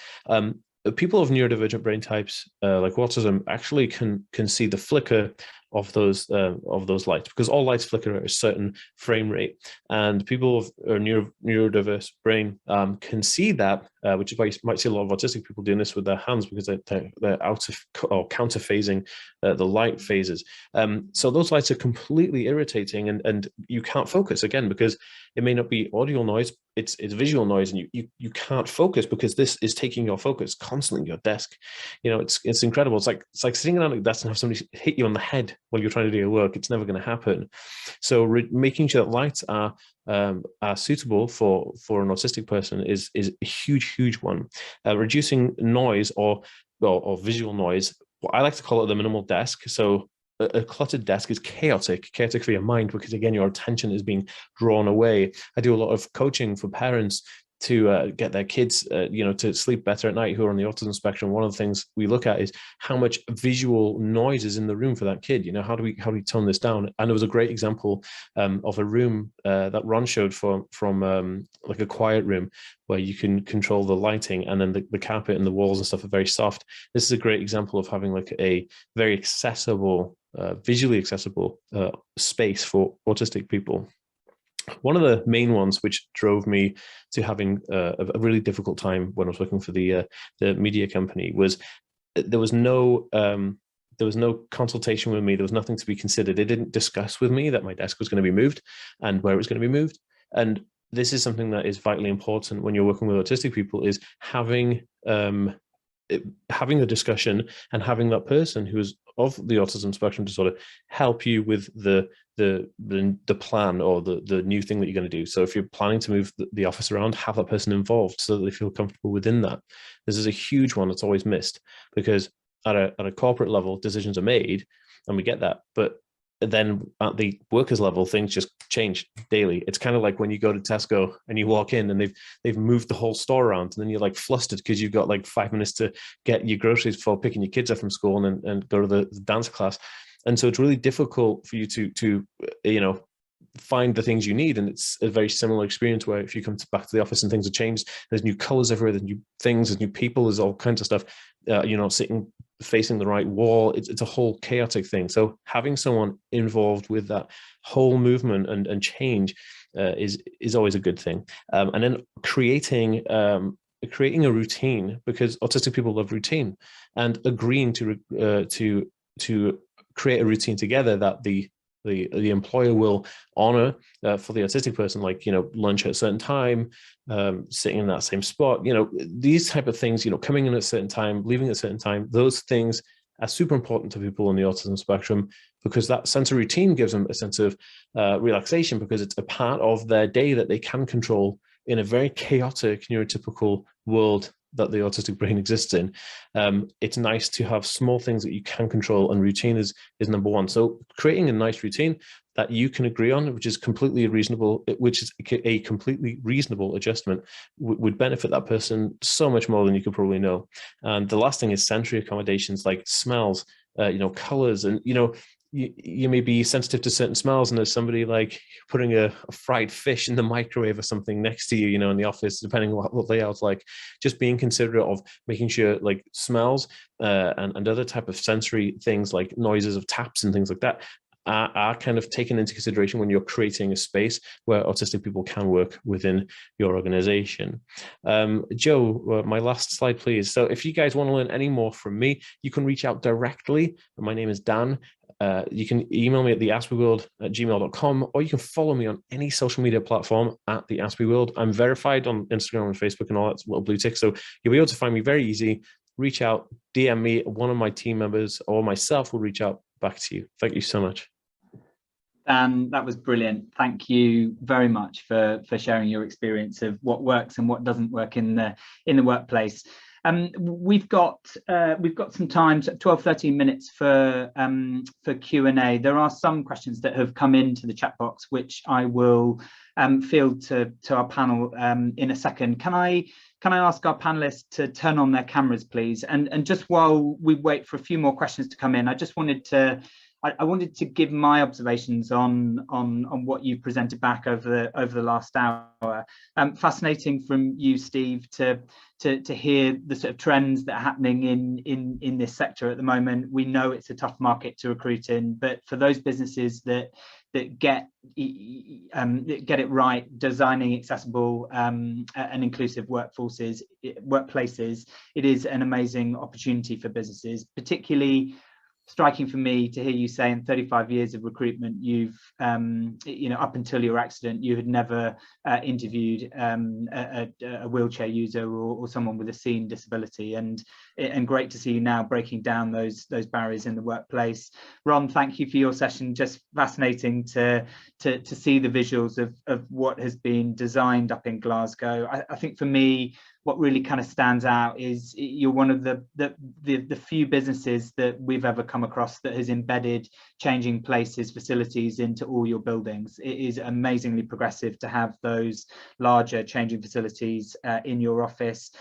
People of neurodivergent brain types, like autism, actually can see the flicker of those lights, because all lights flicker at a certain frame rate, and people of a neurodiverse brain can see that, which is why you might see a lot of autistic people doing this with their hands, because they're out of or counter phasing the light phases. So those lights are completely irritating, and you can't focus, again, because it may not be audio noise, it's visual noise, and you can't focus because this is taking your focus constantly in your desk. It's incredible. It's like sitting down at a desk and have somebody hit you on the head while you're trying to do your work. It's never going to happen. So making sure that lights are suitable for an autistic person is a huge one. Reducing noise or visual noise, I like to call it the minimal desk. So a cluttered desk is chaotic for your mind, because again, your attention is being drawn away. I do a lot of coaching for parents to get their kids, to sleep better at night, who are on the autism spectrum. One of the things we look at is how much visual noise is in the room for that kid. How do we tone this down? And there was a great example of a room that Ron showed from like a quiet room, where you can control the lighting, and then the carpet and the walls and stuff are very soft. This is a great example of having like a very accessible, visually accessible space for autistic people. One of the main ones which drove me to having a really difficult time when I was working for the media company was there was no consultation with me. There was nothing to be considered. They didn't discuss with me that my desk was going to be moved and where it was going to be moved. And this is something that is vitally important when you're working with autistic people, is having the discussion and having that person who is of the autism spectrum disorder help you with the plan or the new thing that you're going to do. So if you're planning to move the office around, have that person involved so that they feel comfortable within that. This is a huge one that's always missed, because at a corporate level, decisions are made, and we get that, but then at the workers level, things just change daily. It's kind of like when you go to Tesco and you walk in and they've moved the whole store around, and then you're like flustered because you've got like 5 minutes to get your groceries before picking your kids up from school and go to the dance class. And so it's really difficult for you to find the things you need. And it's a very similar experience where if you come back to the office and things have changed, there's new colors everywhere, there's new things, there's new people, there's all kinds of stuff, sitting facing the right wall. It's a whole chaotic thing. So having someone involved with that whole movement and change is always a good thing. And then creating a routine, because autistic people love routine, and agreeing to create a routine together that the employer will honor for the autistic person, like, lunch at a certain time, sitting in that same spot, these type of things, coming in at a certain time, leaving at a certain time. Those things are super important to people on the autism spectrum, because that sense of routine gives them a sense of relaxation, because it's a part of their day that they can control in a very chaotic neurotypical world that the autistic brain exists in, it's nice to have small things that you can control, and routine is number one. So creating a nice routine that you can agree on, which is completely reasonable, which is a completely reasonable adjustment, would benefit that person so much more than you could probably know. And the last thing is sensory accommodations, like smells, colors, and you may be sensitive to certain smells, and there's somebody like putting a fried fish in the microwave or something next to you, in the office, depending on what layout's like. Just being considerate of making sure like smells and other type of sensory things like noises of taps and things like that are kind of taken into consideration when you're creating a space where autistic people can work within your organization. Joe, my last slide, please. So if you guys want to learn any more from me, you can reach out directly. My name is Dan. You can email me at theaspieworld@gmail.com, or you can follow me on any social media platform at the Aspie World. I'm verified on Instagram and Facebook and all that little blue tick, so you'll be able to find me very easy. Reach out, DM me, one of my team members or myself will reach out back to you. Thank you so much. Dan, that was brilliant. Thank you very much for sharing your experience of what works and what doesn't work in the workplace. We've got some time, 12-13 minutes for Q&A. There are some questions that have come into the chat box, which I will field to our panel in a second. Can I ask our panelists to turn on their cameras, please? And just while we wait for a few more questions to come in, I just wanted to give my observations on what you presented back over the last hour. Fascinating from you, Steve, to hear the sort of trends that are happening in this sector at the moment. We know it's a tough market to recruit in, but for those businesses that get it right, designing accessible and inclusive workplaces, it is an amazing opportunity for businesses. Particularly striking for me to hear you say in 35 years of recruitment, you've up until your accident, you had never interviewed a wheelchair user or someone with a seen disability, and great to see you now breaking down those barriers in the workplace. Ron, thank you for your session. Just fascinating to see the visuals of what has been designed up in Glasgow. I think for me, what really kind of stands out is you're one of the few businesses that we've ever come across that has embedded changing places, facilities into all your buildings. It is amazingly progressive to have those larger changing facilities in your office.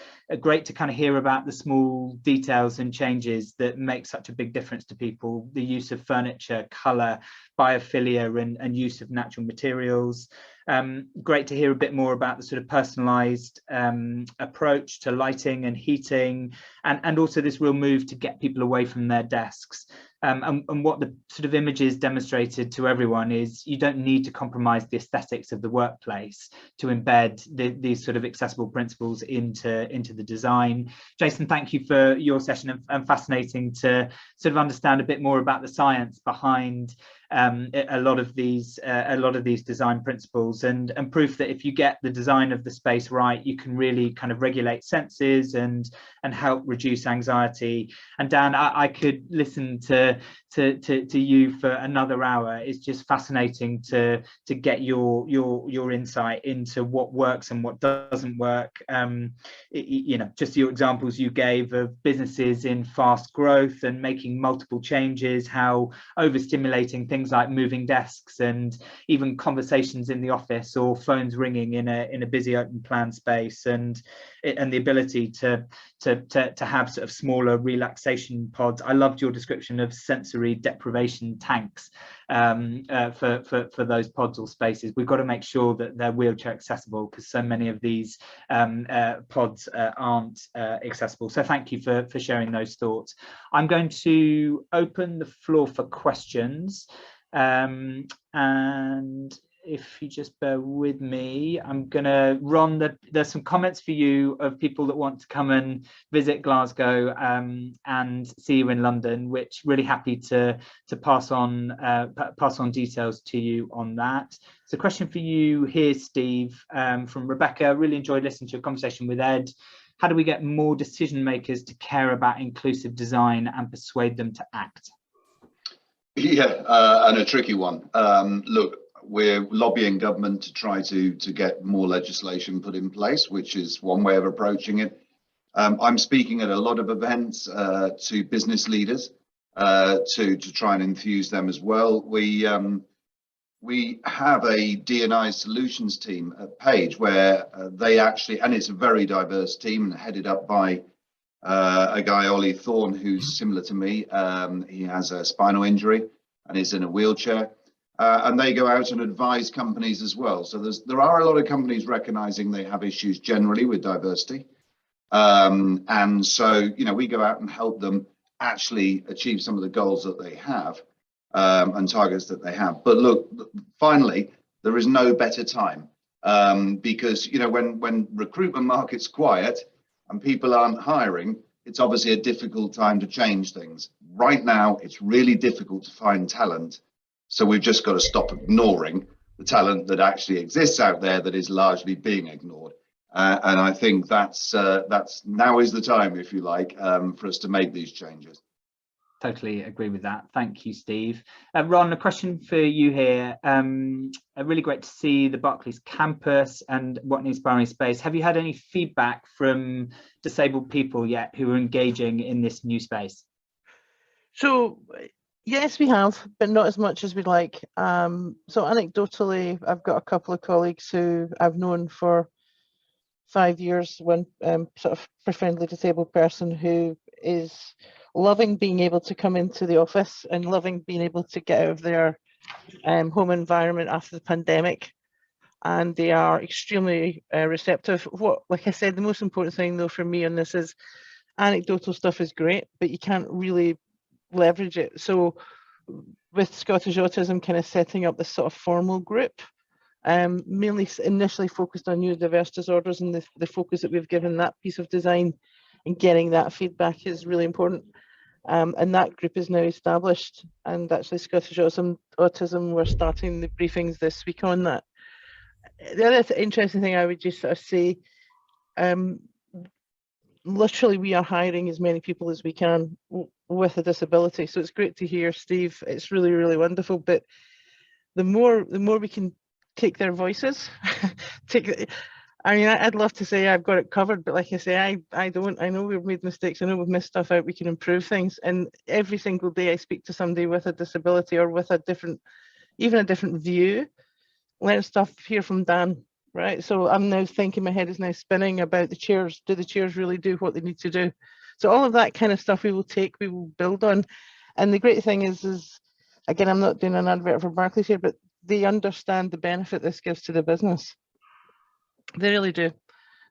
Great to kind of hear about the small details and changes that make such a big difference to people. The use of furniture, colour, biophilia and use of natural materials. Great to hear a bit more about the sort of personalised approach to lighting and heating, and also this real move to get people away from their desks. And what the sort of images demonstrated to everyone is you don't need to compromise the aesthetics of the workplace to embed these sort of accessible principles into the design. Jason, thank you for your session, and fascinating to sort of understand a bit more about the science behind a lot of these design principles, and proof that if you get the design of the space right, you can really kind of regulate senses and help reduce anxiety. And Dan, I could listen to you for another hour. It's just fascinating to get your insight into what works and what doesn't work. Just your examples you gave of businesses in fast growth and making multiple changes, how overstimulating things like moving desks and even conversations in the office or phones ringing in a busy open plan space, and the ability to have sort of smaller relaxation pods. I loved your description of sensory deprivation tanks for those pods or spaces. We've got to make sure that they're wheelchair accessible, because so many of these pods aren't accessible. So thank you for sharing those thoughts. I'm going to open the floor for questions, and if you just bear with me, I'm gonna there's some comments for you of people that want to come and visit Glasgow and see you in London, which really happy to pass on details to you on that. So, question for you here, Steve, from Rebecca. Really enjoyed listening to your conversation with Ed. How do we get more decision makers to care about inclusive design and persuade them to act? Yeah, and a tricky one. Look, we're lobbying government to try to get more legislation put in place, which is one way of approaching it. I'm speaking at a lot of events to business leaders to try and enthuse them as well. We have a D&I solutions team at Page where they actually, and it's a very diverse team headed up by a guy, Ollie Thorne, who's similar to me. He has a spinal injury and is in a wheelchair. And they go out and advise companies as well. So there are a lot of companies recognizing they have issues generally with diversity. And so, we go out and help them actually achieve some of the goals that they have and targets that they have. But look, finally, there is no better time because, when recruitment market's quiet and people aren't hiring, it's obviously a difficult time to change things. Right now, it's really difficult to find talent. So we've just got to stop ignoring the talent that actually exists out there that is largely being ignored. And I think that's now is the time, if you like, for us to make these changes. Totally agree with that. Thank you, Steve. Ron, a question for you here. Really great to see the Barclays campus and what an inspiring space. Have you had any feedback from disabled people yet who are engaging in this new space? So, yes, we have, but not as much as we'd like. So anecdotally, I've got a couple of colleagues who I've known for 5 years, one sort of profoundly disabled person who is loving being able to come into the office and loving being able to get out of their home environment after the pandemic. And they are extremely receptive. Like I said, the most important thing though for me on this is anecdotal stuff is great, but you can't really leverage it. So with Scottish Autism kind of setting up this sort of formal group, mainly initially focused on neurodiverse disorders, and the focus that we've given that piece of design and getting that feedback is really important. And that group is now established, and actually Scottish Autism, we're starting the briefings this week on that. The other interesting thing I would just sort of say, literally we are hiring as many people as we can with a disability. So it's great to hear, Steve. It's really, really wonderful. But the more we can take their voices, I'd love to say I've got it covered, but like I say, I don't. I know we've made mistakes. I know we've missed stuff out. We can improve things. And every single day I speak to somebody with a disability or with even a different view, learn stuff here from Dan, right? So I'm now thinking, my head is now spinning about the chairs. Do the chairs really do what they need to do? So all of that kind of stuff we will build on. And the great thing is again, I'm not doing an advert for Barclays here, but they understand the benefit this gives to the business. They really do.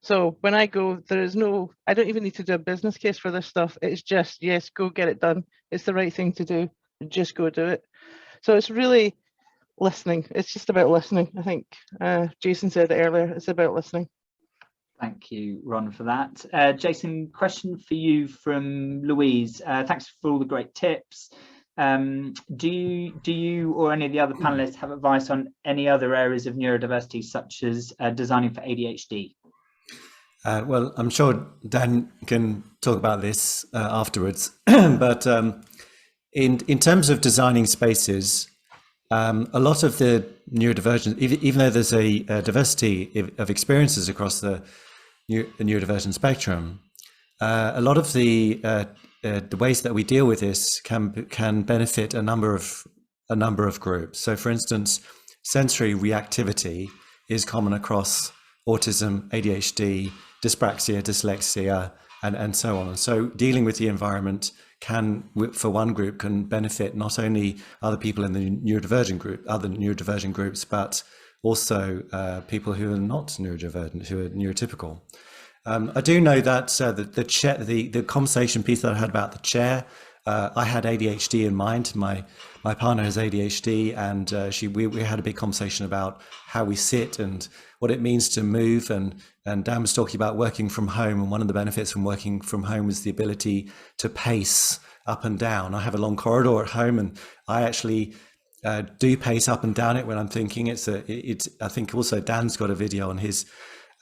So when I go, I don't even need to do a business case for this stuff. It's just, yes, go get it done. It's the right thing to do. Just go do it. So it's really listening. It's just about listening. I think Jason said it earlier. It's about listening. Thank you, Ron, for that. Jason, question for you from Louise. Thanks for all the great tips. Do you or any of the other panelists have advice on any other areas of neurodiversity, such as designing for ADHD? Well, I'm sure Dan can talk about this afterwards, but in terms of designing spaces, a lot of the neurodivergent, even though there's a diversity of experiences across the neurodivergent spectrum, a lot of the ways that we deal with this can benefit a number of groups. So, for instance, sensory reactivity is common across autism, ADHD, dyspraxia, dyslexia, and so on. So, dealing with the environment for one group can benefit not only other people in the neurodivergent group, other neurodivergent groups, but also people who are not neurodivergent, who are neurotypical. I do know that the conversation piece that I had about the chair, I had ADHD in mind. My partner has ADHD, and we had a big conversation about how we sit and what it means to move. And Dan was talking about working from home, and one of the benefits from working from home is the ability to pace up and down. I have a long corridor at home, and I actually do pace up and down it when I'm thinking. I think also Dan's got a video on his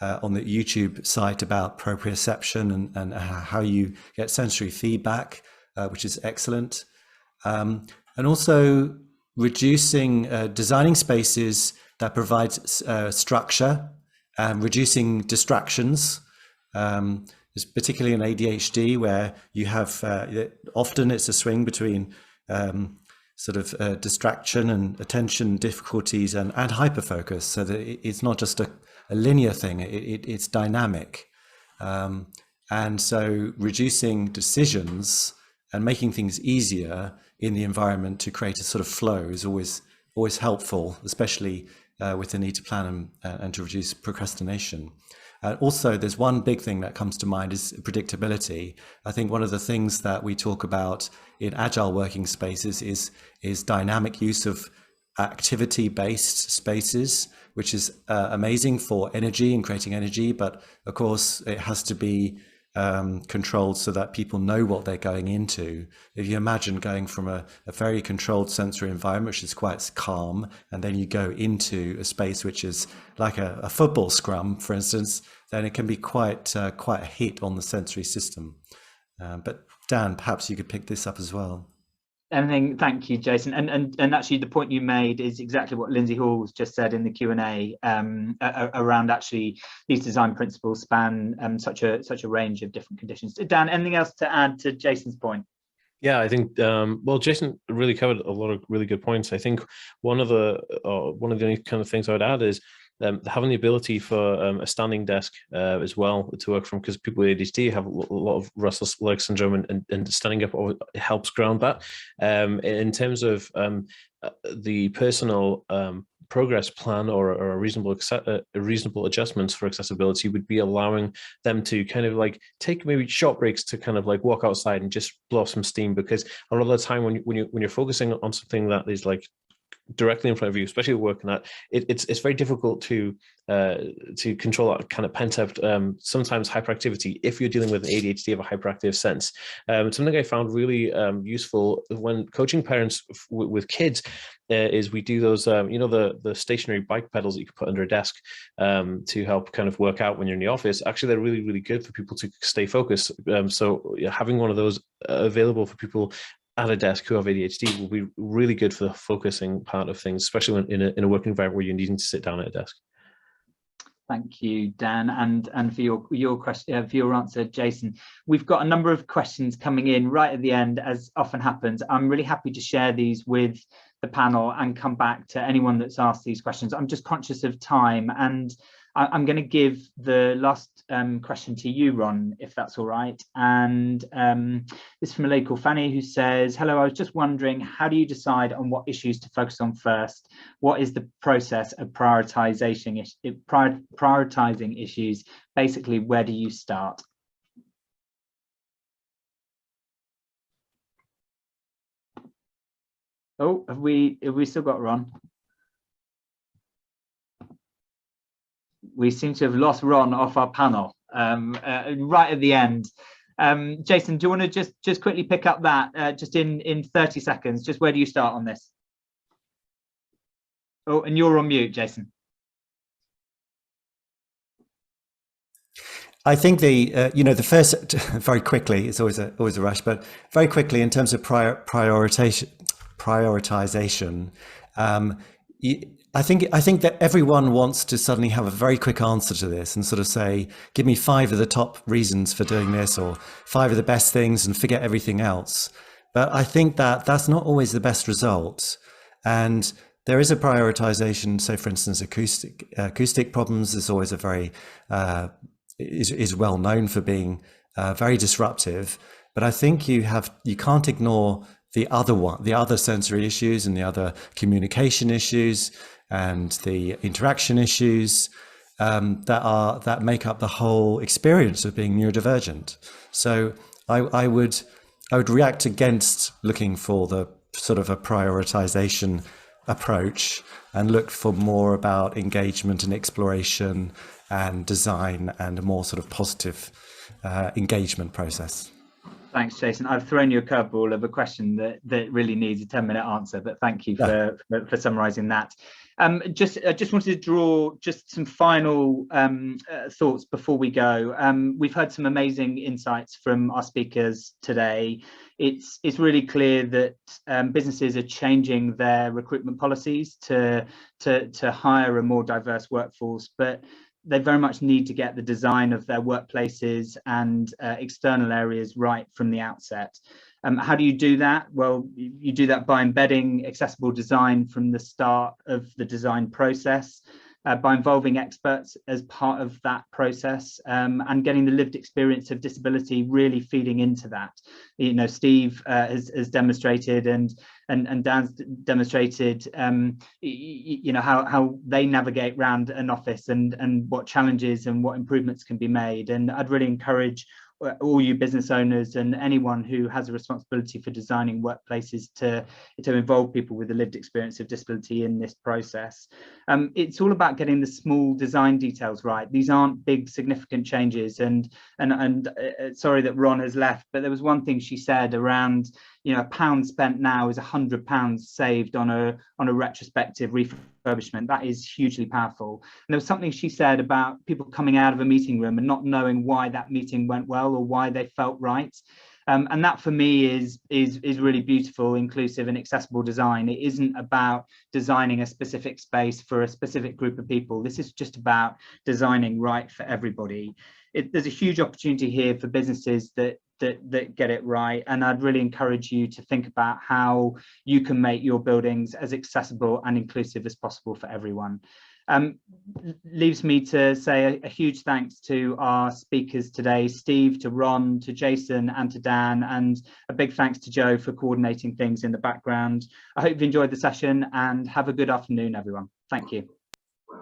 on the YouTube site about proprioception and how you get sensory feedback, which is excellent. And also designing spaces that provide structure, reducing distractions. particularly in ADHD, where you have often it's a swing between sort of distraction and attention difficulties and hyperfocus, so that it's not just a linear thing, it's dynamic. And so reducing decisions and making things easier in the environment to create a sort of flow is always helpful, especially with the need to plan and to reduce procrastination. Also, there's one big thing that comes to mind is predictability. I think one of the things that we talk about in agile working spaces is dynamic use of activity-based spaces, which is amazing for energy and creating energy, but of course it has to be controlled so that people know what they're going into. If you imagine going from a very controlled sensory environment, which is quite calm, and then you go into a space which is like a football scrum, for instance, then it can be quite a hit on the sensory system. But Dan, perhaps you could pick this up as well. Thank you, Jason. And actually, the point you made is exactly what Lindsay Hall's just said in the Q&A around actually these design principles span such a range of different conditions. Dan, anything else to add to Jason's point? Yeah, I think well, Jason really covered a lot of really good points. I think one of the only kind of things I would add is having the ability for a standing desk as well to work from, because people with ADHD have a lot of restless leg syndrome, and standing up helps ground that. In terms of the personal progress plan or a reasonable adjustments for accessibility would be allowing them to kind of like take maybe short breaks to kind of like walk outside and just blow off some steam, because a lot of the time when you're focusing on something that is like directly in front of you, especially working at, it's very difficult to control that kind of pent up, sometimes hyperactivity if you're dealing with an ADHD of a hyperactive sense. Something I found really useful when coaching parents with kids is we do those, the stationary bike pedals that you can put under a desk to help kind of work out when you're in the office. Actually, they're really, really good for people to stay focused. So having one of those available for people at a desk who have ADHD will be really good for the focusing part of things, especially when in a working environment where you're needing to sit down at a desk. Thank you, Dan, and for your question, for your answer, Jason. We've got a number of questions coming in right at the end, as often happens. I'm really happy to share these with the panel and come back to anyone that's asked these questions. I'm just conscious of time, and I'm going to give the last question to you, Ron, if that's all right. And this is from a lady called Fanny, who says, hello, I was just wondering, how do you decide on what issues to focus on first? What is the process of prioritizing issues? Basically, where do you start? Oh, have we still got Ron? We seem to have lost Ron off our panel right at the end. Jason, do you want to just quickly pick up that just in 30 seconds? Just where do you start on this? Oh, and you're on mute, Jason. I think the first, very quickly, it's always a rush, but very quickly in terms of prioritization. I think that everyone wants to suddenly have a very quick answer to this and sort of say, give me 5 of the top reasons for doing this, or 5 of the best things, and forget everything else. But I think that that's not always the best result. And there is a prioritization. So for instance, acoustic problems is always a very, is well known for being very disruptive. But I think you can't ignore the other sensory issues and the other communication issues and the interaction issues that make up the whole experience of being neurodivergent. So I would react against looking for the sort of a prioritization approach and look for more about engagement and exploration and design and a more sort of positive engagement process. Thanks, Jason. I've thrown you a curveball of a question that really needs a 10-minute answer, but thank you for summarising that. I just wanted to draw just some final thoughts before we go. We've heard some amazing insights from our speakers today. It's really clear that businesses are changing their recruitment policies to hire a more diverse workforce, but they very much need to get the design of their workplaces and external areas right from the outset. How do you do that? Well, you do that by embedding accessible design from the start of the design process, by involving experts as part of that process, and getting the lived experience of disability really feeding into that. You know, Steve has demonstrated and Dan's demonstrated, you know, how they navigate around an office and what challenges and what improvements can be made. And I'd really encourage all you business owners and anyone who has a responsibility for designing workplaces to involve people with a lived experience of disability in this process. It's all about getting the small design details right. These aren't big significant changes, and sorry that Ron has left, but there was one thing she said around, you know, £1 spent now is £100 saved on a retrospective refurbishment. That is hugely powerful. And there was something she said about people coming out of a meeting room and not knowing why that meeting went well or why they felt right. And that for me is really beautiful, inclusive and accessible design. It isn't about designing a specific space for a specific group of people. This is just about designing right for everybody. There's a huge opportunity here for businesses that get it right, and I'd really encourage you to think about how you can make your buildings as accessible and inclusive as possible for everyone. Leaves me to say a huge thanks to our speakers today, Steve, to Ron, to Jason and to Dan, and a big thanks to Joe for coordinating things in the background. I hope you enjoyed the session and have a good afternoon, everyone. Thank you.